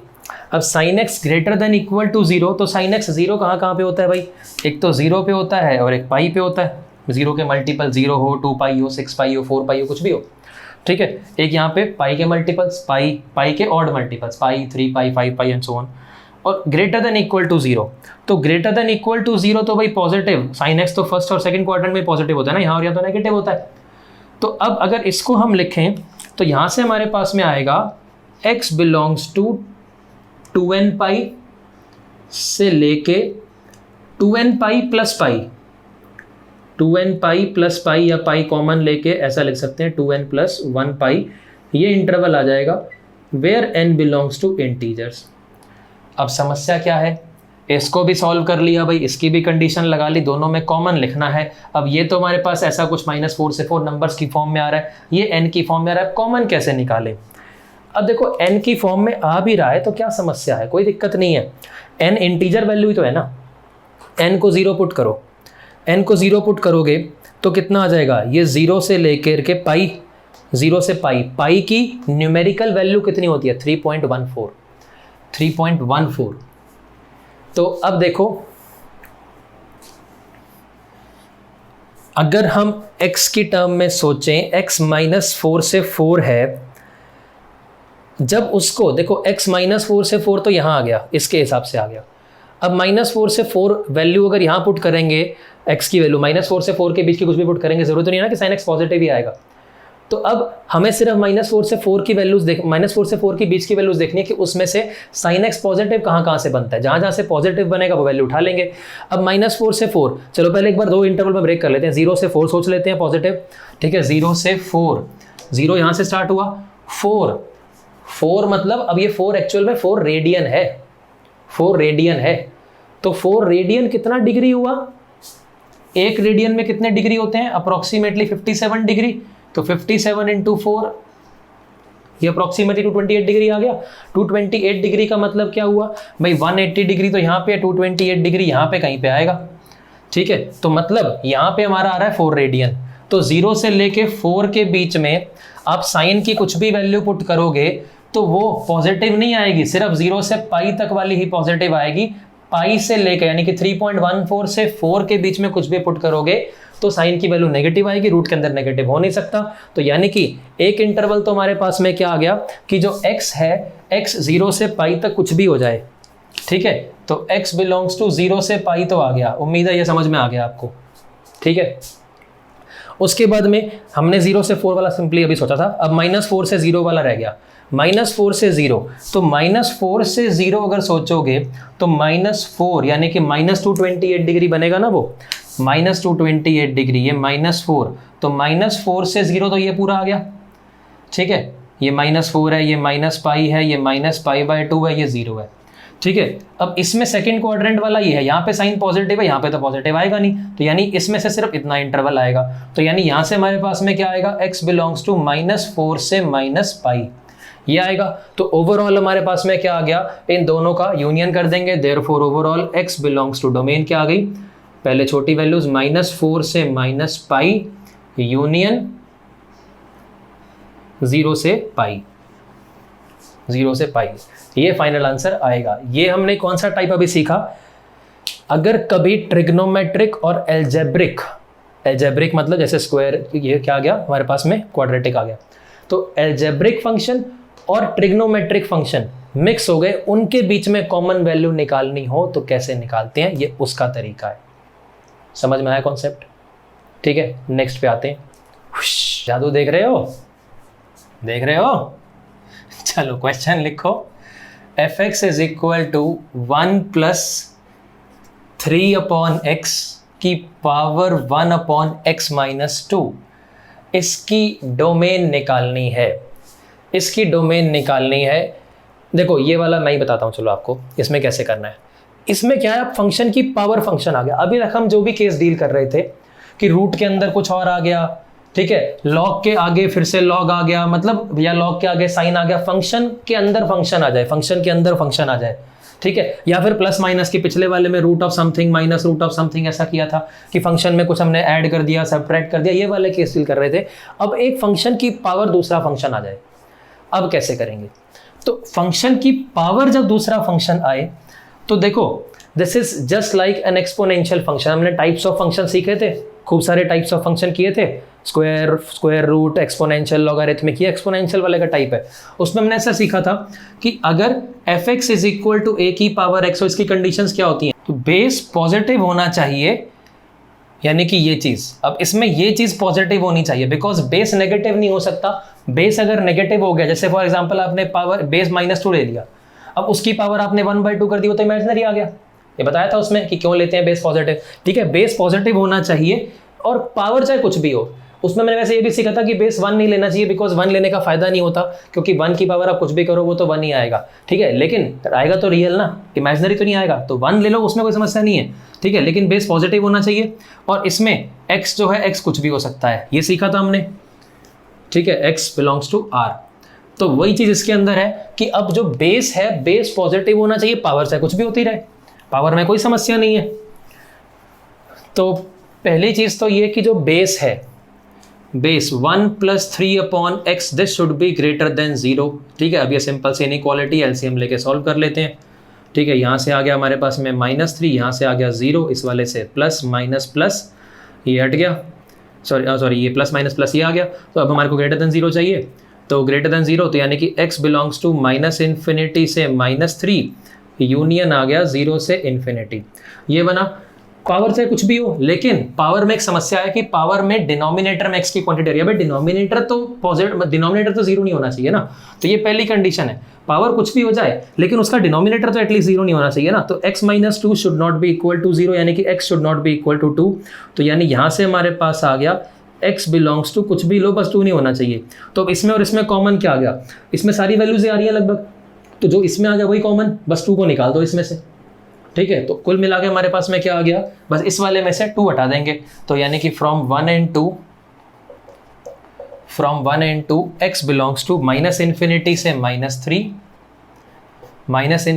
अब sin x greater than equal to 0, तो sin x 0 कहाँ पे होता है भाई? एक तो 0 पे होता है और एक पाई पे होता है। 0 के मल्टीपल 0 हो, 2 पाई हो, 6 पाई हो, 4 पाई हो, कुछ भी हो, ठीक है। एक यहाँ पे पाई के मल्टीपल्स, पाई के odd multiples, pi, 3 pi, 5 pi and so on. और ग्रेटर देन इक्वल टू 0, तो ग्रेटर देन इक्वल टू 0 तो भाई पॉजिटिव। sin x तो फर्स्ट और सेकंड क्वाड्रेंट में पॉजिटिव होता है ना, यहाँ और यहाँ तो नेगेटिव होता है। तो अब अगर इसको हम लिखें तो यहाँ से हमारे पास में आएगा x बिलोंग्स टू 2n पाई से लेके 2n pi plus pi, 2n pi plus pi, या पाई कॉमन लेके ऐसा लिख सकते हैं 2n प्लस 1 पाई, ये इंटरवल आ जाएगा where n belongs to integers. अब समस्या क्या है, इसको भी सॉल्व कर लिया भाई, इसकी भी कंडीशन लगा ली, दोनों में कॉमन लिखना है। अब ये तो हमारे पास ऐसा कुछ -4 से 4 नंबर्स की फॉर्म में आ रहा है, ये n की फॉर्म में आ रहा है, कॉमन कैसे निकालें? अब देखो n की फॉर्म में आ भी रहा है तो क्या समस्या है, कोई दिक्कत नहीं है। n इंटीजर वैल्यू ही तो है ना। n को 0 पुट करो, n को 0 पुट करोगे तो कितना आ जाएगा, ये 0 से लेकर के पाई, 0 से पाई, पाई की न्यूमेरिकल वैल्यू कितनी होती है? 3.14, 3.14। तो अब देखो, अगर हम x की टर्म में सोचें, x -4 से 4 है, जब उसको देखो x -4 से 4 तो यहाँ आ गया, इसके हिसाब से आ गया। अब -4 से 4 वैल्यू अगर यहाँ पुट करेंगे, x की वैल्यू -4 से 4 के बीच की कुछ भी पुट करेंगे, जरूरत तो नहीं है ना कि sin x पॉजिटिव ही आएगा। तो अब हमें सिर्फ -4 से 4 की वैल्यूज -4 से 4 के बीच की वैल्यूज देखनी है कि उसमें से sin x पॉजिटिव कहाँ से बनता है। जहाँ से पॉजिटिव बनेगा वो वैल्यू उठा लेंगे। अब -4 से 4, चलो पहले एक बार 2 इंटरवल में ब्रेक कर लेते हैं। 0 से 4 सोच लेते हैं पॉजिटिव, ठीक है। 0 से 4, 0 यहाँ से स्टार्ट हुआ, 4 मतलब अब ये 4 एक्चुअल में 4 रेडियन है, 4 रेडियन है। तो 4 रेडियन कितना डिग्री हुआ? एक रेडियन में कितने डिग्री होते हैं? Approximately 57 degree. तो 57 इंटू 4, ये अप्रोक्सीमेटली 228 डिग्री आ गया। 228 डिग्री का मतलब क्या हुआ भाई? 180 डिग्री तो यहाँ पे, 228 डिग्री यहाँ पे कहीं पे आएगा, ठीक है। तो मतलब यहाँ पे हमारा आ रहा है 4 रेडियन। तो 0 से लेके 4 के बीच में आप साइन की कुछ भी वैल्यू पुट करोगे तो वो पॉजिटिव नहीं आएगी, सिर्फ 0 से पाई तक वाली ही पॉजिटिव आएगी। पाई से लेकर यानी कि 3.14 से 4 के बीच में कुछ भी पुट करोगे तो साइन की वैल्यू नेगेटिव आएगी, रूट के अंदर नेगेटिव हो नहीं सकता। तो यानी कि एक इंटरवल तो हमारे पास में क्या आ गया कि जो x है, x 0 से पाई तक कुछ भी हो जाए, ठीक है, तो x बिलोंग्स टू 0 से पाई तो आ गया। उम्मीद है ये समझ में आ गया आपको, ठीक है। उसके बाद में हमने 0 से 4 वाला सिंपली अभी सोचा था, अब -4 से 0 वाला रह गया। -4 से 0, तो -4 से 0 अगर सोचोगे तो -4 यानी कि -228 डिग्री बनेगा ना, वो -228 डिग्री, ये -4, तो -4 से 0 तो ये पूरा आ गया, ठीक है। ये -4 है, ये -पाई है, ये -पाई/2 है, ये 0 है, ठीक है। अब इसमें सेकंड क्वाड्रेंट वाला ये है, यहाँ पे साइन पॉजिटिव है, यहाँ पे तो पॉजिटिव आएगा नहीं, तो यानी इसमें से सिर्फ इतना इंटरवल आएगा। तो यानी यहाँ से हमारे पास में क्या आएगा, x बिलोंग्स टू -4 से -पाई, ये आएगा। तो ओवरऑल हमारे पास में क्या आ गया, इन दोनों का यूनियन कर देंगे, therefore overall x belongs to domain क्या आ गई, पहले छोटी वैल्यूज -4 से -पाई यूनियन 0 से पाई, 0 से पाई, ये फाइनल आंसर आएगा। ये हमने कौन सा टाइप अभी सीखा, अगर कभी ट्रिग्नोमेट्रिक और एल्जेब्रिक, एल्जेब्रिक मतलब जैसे स्क्वायर, ये क्या आ गया हमारे पास में, क्वाड्रेटिक आ गया, तो एल्जेब्रिक फंक्शन और ट्रिग्नोमेट्रिक फंक्शन मिक्स हो गए, उनके बीच में कॉमन वैल्यू निकालनी हो तो कैसे निकालते हैं, ये उसका तरीका है। समझ में आया कॉन्सेप्ट, ठीक है। नेक्स्ट पे आते हैं। जादू देख रहे हो, देख रहे हो, चलो क्वेश्चन लिखो। fx is equal to 1 + 3/x की पावर 1/x - 2, इसकी डोमेन निकालनी है, इसकी डोमेन निकालनी है। देखो ये वाला मैं ही बताता हूँ, चलो आपको इसमें कैसे करना है। इसमें क्या है, फंक्शन की पावर फंक्शन आ गया। अभी तक हम जो भी केस डील कर रहे थे कि रूट के अंदर कुछ और आ गया, ठीक है, लॉग के आगे फिर से लॉग आ गया, मतलब या लॉग के आगे साइन आ गया, फंक्शन के अंदर फंक्शन आ जाए, फंक्शन के अंदर फंक्शन आ जाए, ठीक है। या फिर प्लस माइनस की पिछले वाले में root of something minus root of something ऐसा किया था कि फंक्शन में कुछ हमने ऐड कर दिया, सब्ट्रैक्ट कर दिया, ये वाले केस डील कर रहे थे। अब एक फंक्शन की पावर दूसरा फंक्शन आ जाए, अब कैसे करेंगे। तो फंक्शन की पावर जब दूसरा फंक्शन आए तो देखो, this is just like an exponential function. हमने टाइप्स ऑफ फंक्शन सीखे थे, खूब सारे टाइप्स ऑफ फंक्शन किए थे, स्क्वायर रूट, एक्सपोनेंशियल, लॉगरिथमिक, ये एक्सपोनेंशियल वाले का टाइप है। उसमें हमने ऐसा सीखा था कि अगर fx is equal to a की पावर x हो, इसकी कंडीशंस क्या होती हैं, तो बेस पॉजिटिव होना चाहिए, यानी कि ये चीज, अब इसमें ये चीज पॉजिटिव होनी चाहिए, बिकॉज बेस नेगेटिव नहीं हो सकता। बेस अगर नेगेटिव हो गया, जैसे फॉर एग्जांपल आपने पावर बेस -2 ले लिया, अब उसकी पावर आपने 1/2 कर दी, वो तो इमेजिनरी आ गया। ये बताया था उसमें कि क्यों लेते हैं बेस पॉजिटिव, ठीक है। बेस पॉजिटिव होना चाहिए और पावर चाहे कुछ भी हो। उसमें मैंने वैसे ये भी सीखा था कि बेस 1 नहीं लेना चाहिए, बिकॉज 1 लेने का फायदा नहीं होता, क्योंकि 1 की पावर आप कुछ भी करो वो तो 1 ही आएगा, ठीक है। लेकिन आएगा तो रियल ना, इमेजिनरी तो नहीं आएगा, तो 1 ले लो, उसमें कोई समस्या नहीं है, ठीक है। लेकिन बेस पॉजिटिव होना चाहिए और इसमें x जो है, x कुछ भी हो सकता है, ये सीखा था हमने, ठीक है। x बिलोंग्स टू r, तो वही चीज इसके अंदर है कि अब जो बेस है, बेस पॉजिटिव होना चाहिए, पावर चाहे कुछ भी होती रहे, पावर में कोई समस्या नहीं है। तो पहली चीज तो ये कि जो बेस है, base 1 + 3/x, this should be greater than 0, ठीक है। अब ये सिंपल से इनइक्वालिटी एलसीएम लेके सॉल्व कर लेते हैं, ठीक है। यहाँ से आ गया हमारे पास में -3, यहाँ से आ गया 0, इस वाले से प्लस माइनस प्लस, ये हट गया, सॉरी ये प्लस माइनस प्लस ये आ गया। तो अब हमारे को ग्रेटर देन 0 चाहिए, तो ग्रेटर देन 0, तो यानी कि x बिलोंग्स टू -∞ से -3 यूनियन आ गया 0 से ∞, ये बना। पावर चाहे कुछ भी हो, लेकिन पावर में एक समस्या है कि पावर में डिनोमिनेटर में x की क्वांटिटी आ रही है। भाई डिनोमिनेटर तो पॉजिटिव, डिनोमिनेटर तो 0 नहीं होना चाहिए ना, तो ये पहली कंडीशन है। पावर कुछ भी हो जाए लेकिन उसका डिनोमिनेटर तो एटलीस्ट 0 नहीं होना चाहिए ना, तो x - 2 should not be equal to 0, यानी कि x should not be equal to 2। तो यानी यहाँ से हमारे पास आ गया x बिलोंग्स टू, कुछ भी लो बस 2 नहीं होना चाहिए। तो इसमें और इसमें कॉमन क्या आ गया, इसमें सारी वैल्यूज आ रही है लगभग, तो जो इसमें आ गया वही कॉमन, बस 2 को निकाल दो इसमें से, ठीक है। तो कुल मिला के हमारे पास में क्या आ गया, बस इस वाले में से 2 हटा देंगे, तो यानी कि from 1 and 2 x belongs to -∞ से -3, -∞ से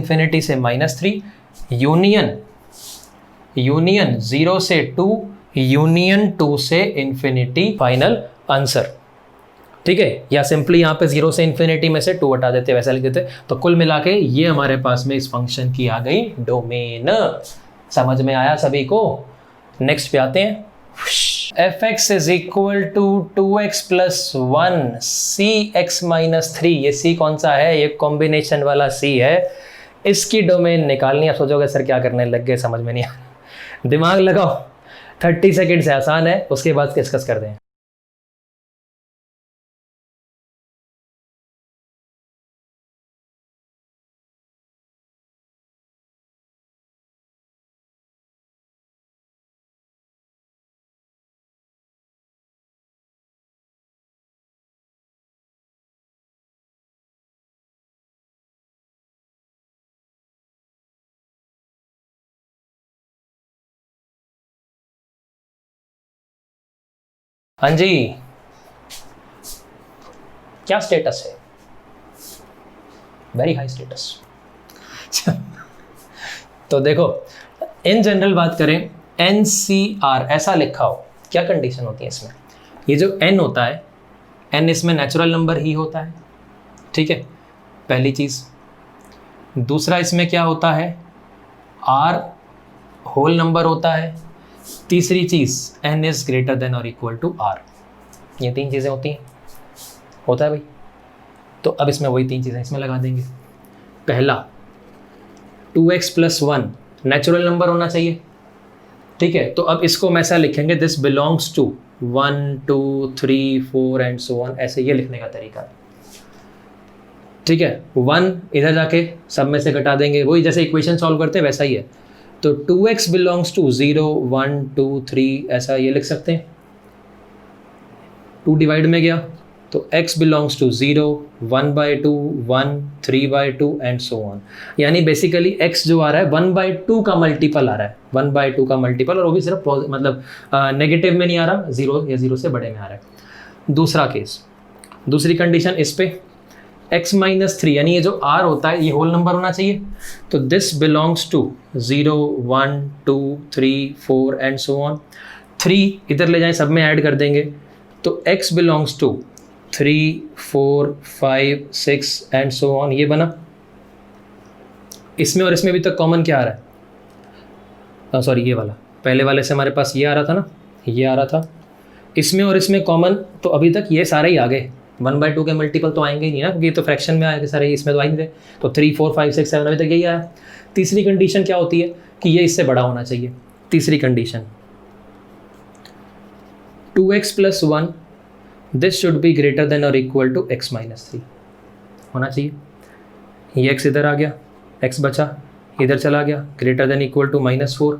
-3 यूनियन 0 से 2 यूनियन 2 से ∞, फाइनल आंसर। ठीक है, या सिंपली यहाँ पे 0 से इन्फिनिटी में से 2 हटा देते, वैसा लिख देते। तो कुल मिला के ये हमारे पास में इस फंक्शन की आ गई डोमेन। समझ में आया सभी को? नेक्स्ट पे आते हैं। F x is equal to 2x plus 1 c x minus 3। ये सी कौन सा है? ये कॉम्बिनेशन वाला सी है। इसकी डोमेन निकालनी है। सोचोगे सर क्या करने लग गए, समझ में नहीं आ रहा। दिमाग लगाओ, 30 सेकेंड से आसान है, उसके बाद डिस्कस कर दें। हाँ जी, क्या स्टेटस है? Very high status. तो देखो, इन जनरल बात करें, NCR ऐसा लिखा हो, क्या कंडीशन होती है इसमें? ये जो n होता है, n इसमें नेचुरल नंबर ही होता है, ठीक है, पहली चीज़। दूसरा इसमें क्या होता है? R होल नंबर होता है। तीसरी चीज़, n इज ग्रेटर देन और इक्वल टू R। ये 3 चीज़ें होती हैं, होता है भाई। तो अब इसमें वही 3 चीज़ें इसमें लगा देंगे। पहला, 2x प्लस 1 नेचुरल नंबर होना चाहिए, ठीक है। तो अब इसको हम ऐसा लिखेंगे, this belongs to 1 2 3 4 and so on, ऐसे ये लिखने का तरीका, ठीक है। 1 इधर जाके सब में से घटा देंगे, वही जैसे इक्वेशन सॉल्व करते हैं वैसा ही है। तो 2x बिलोंग्स टू 0 1 2 3, ऐसा ये लिख सकते हैं। 2 डिवाइड में गया तो x belongs to 0 1/2 1 3/2 and so on. यानी बेसिकली x जो आ रहा है 1/2 का मल्टीपल आ रहा है, 1/2 का मल्टीपल, और वो भी सिर्फ मतलब नेगेटिव में नहीं आ रहा, 0 या 0 से बड़े में आ रहा है। दूसरा केस, दूसरी कंडीशन इस पे x माइनस 3, यानी ये जो r होता है ये होल नंबर होना चाहिए। तो this belongs to 0 1 2 3 4 and so on. 3 इधर ले जाएं, सब में ऐड कर देंगे, तो x belongs to 3 4 5 6 and so on, ये बना। इसमें और इसमें अभी तक कॉमन क्या आ रहा है? सॉरी, ये वाला, पहले वाले से हमारे पास ये आ रहा था ना, ये आ रहा था। इसमें और इसमें कॉमन, तो अभी तक ये सारे ही आ गए। 1/2 के मल्टीपल तो आएंगे ही नहीं ना, क्योंकि ये तो फ्रैक्शन में आएंगे सारे, इसमें तो आएंगे। तो 3 4 5 6 7 अभी तक यही आया। तीसरी कंडीशन क्या होती है कि ये इससे बड़ा होना चाहिए। तीसरी condition, 2x plus 1 this should be greater than और इक्वल टू x माइनस 3 होना चाहिए। ये x इधर आ गया, x बचा, इधर चला गया, ग्रेटर देन इक्वल टू -4,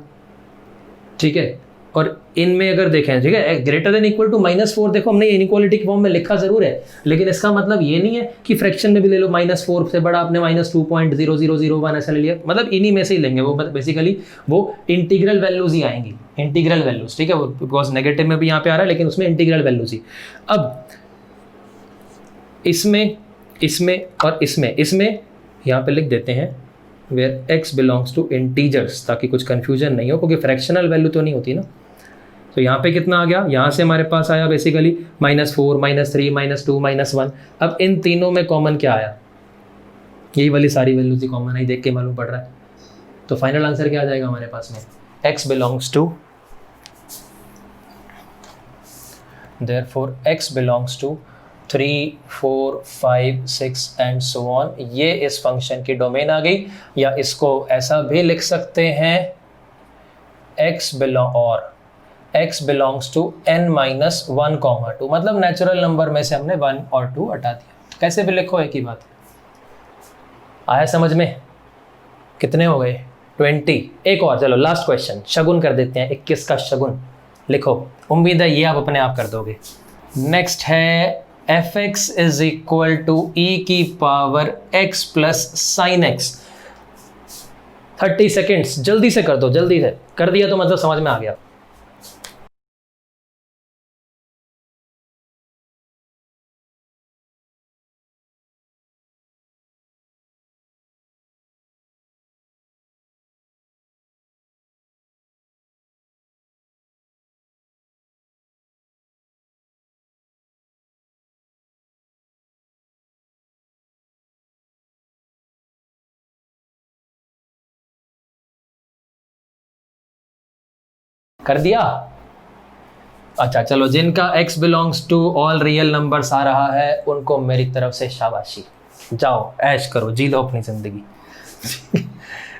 ठीक है। और इनमें अगर देखें, ठीक है, ग्रेटर देन इक्वल टू -4, देखो हमने इनइक्वालिटी के फॉर्म में लिखा जरूर है, लेकिन इसका मतलब ये नहीं है कि फ्रैक्शन में भी ले लो, -4 से बड़ा आपने -2.0001 ऐसा ले लिया, मतलब इन्हीं में से ही लेंगे वो, मतलब बेसिकली वो इंटीग्रल वैल्यूज ही आएंगी, इंटीग्रल वैल्यूज, ठीक है, वो बिकॉज नेगेटिव में भी यहाँ पे आ रहा है, लेकिन उसमें इंटीग्रल वैल्यूज ही। अब इसमें इसमें और इसमें यहाँ पे लिख देते हैं where x belongs to integers, ताकि कुछ कन्फ्यूजन नहीं हो, क्योंकि फ्रैक्शनल वैल्यू तो नहीं होती ना। तो यहाँ पे कितना आ गया? यहाँ से हमारे पास आया बेसिकली -4 -3 -2 -1। अब इन तीनों में कॉमन क्या आया? यही वाली सारी वैल्यूज ही कॉमन आई, देख के मालूम पड़ रहा है। तो फाइनल आंसर क्या आ जाएगा हमारे पास में? x belongs to, therefore x belongs to 3 4 5 6 and so on. ये इस फंक्शन की डोमेन आ गई, या इसको ऐसा भी लिख सकते हैं, x बिलोंग्स टू n-1, 2, मतलब नेचुरल नंबर में से हमने 1 और 2 हटा दिया। कैसे भी लिखो एक ही बात। आया समझ में? कितने हो गए? 20। एक और, चलो लास्ट क्वेश्चन, शगुन कर देते हैं, 21 का शगुन लिखो। उम्मीद है ये आप अपने आप कर दोगे। नेक्स्ट है f(x) is equal to e की power x plus sine x। 30 seconds, जल्दी से कर दो, जल्दी से कर दिया तो मतलब समझ में आ गया। कर दिया? अच्छा चलो, जिनका x belongs to all real numbers आ रहा है उनको मेरी तरफ से शाबाशी, जाओ ऐश करो, जी लो अपनी जिंदगी।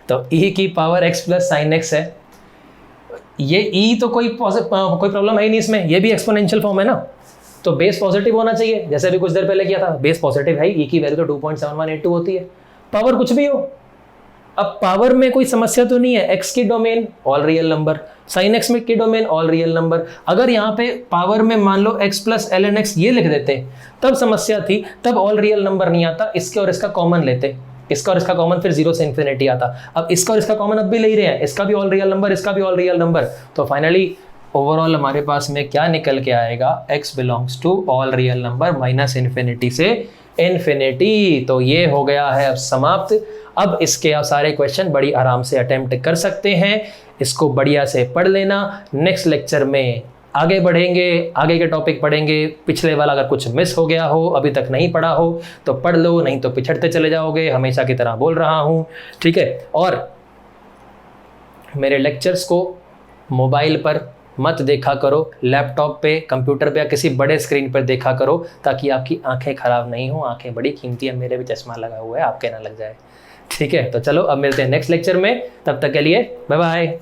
तो e की power x plus sine x है, ये e तो कोई प्रॉब्लम है ही नहीं इसमें, ये भी एक्सपोनेंशियल फॉर्म है ना, तो बेस पॉजिटिव होना चाहिए, जैसे अभी कुछ देर पहले किया था, बेस पॉजिटिव है, e की वैल्यू तो 2.7182 होती है, पावर कुछ भी हो। अब पावर में कोई समस्या तो नहीं है, x की domain all real number, sine x में की डोमेन ऑल रियल नंबर। अगर यहाँ पे पावर में मान लो x प्लस ln x ये लिख देते तब समस्या थी, तब ऑल रियल नंबर नहीं आता, इसके और इसका कॉमन लेते, इसका और इसका कॉमन फिर 0 से इन्फिनिटी आता। अब इसका और इसका कॉमन अब भी ले रहे हैं, इसका भी ऑल रियल नंबर, इसका भी ऑल रियल नंबर, तो फाइनली ओवरऑल हमारे पास में क्या निकल के आएगा, x belongs to all real number minus infinity से इन्फिनिटी। तो ये हो गया है अब समाप्त। अब इसके आप सारे क्वेश्चन बड़ी आराम से अटेम्प्ट कर सकते हैं, इसको बढ़िया से पढ़ लेना। नेक्स्ट लेक्चर में आगे बढ़ेंगे, आगे के टॉपिक पढ़ेंगे। पिछले वाला अगर कुछ मिस हो गया हो, अभी तक नहीं पढ़ा हो तो पढ़ लो, नहीं तो पिछड़ते चले जाओगे, हमेशा की तरह बोल रहा हूँ, ठीक है। और मेरे लेक्चर्स को मोबाइल पर मत देखा करो, लैपटॉप पे, कंप्यूटर पे या किसी बड़े स्क्रीन पर देखा करो, ताकि आपकी आंखें खराब नहीं हो। आंखें बड़ी कीमती है, मेरे भी चश्मा लगा हुआ है, आपके ना लग जाए, ठीक है। तो चलो अब मिलते हैं नेक्स्ट लेक्चर में, तब तक के लिए बाय बाय।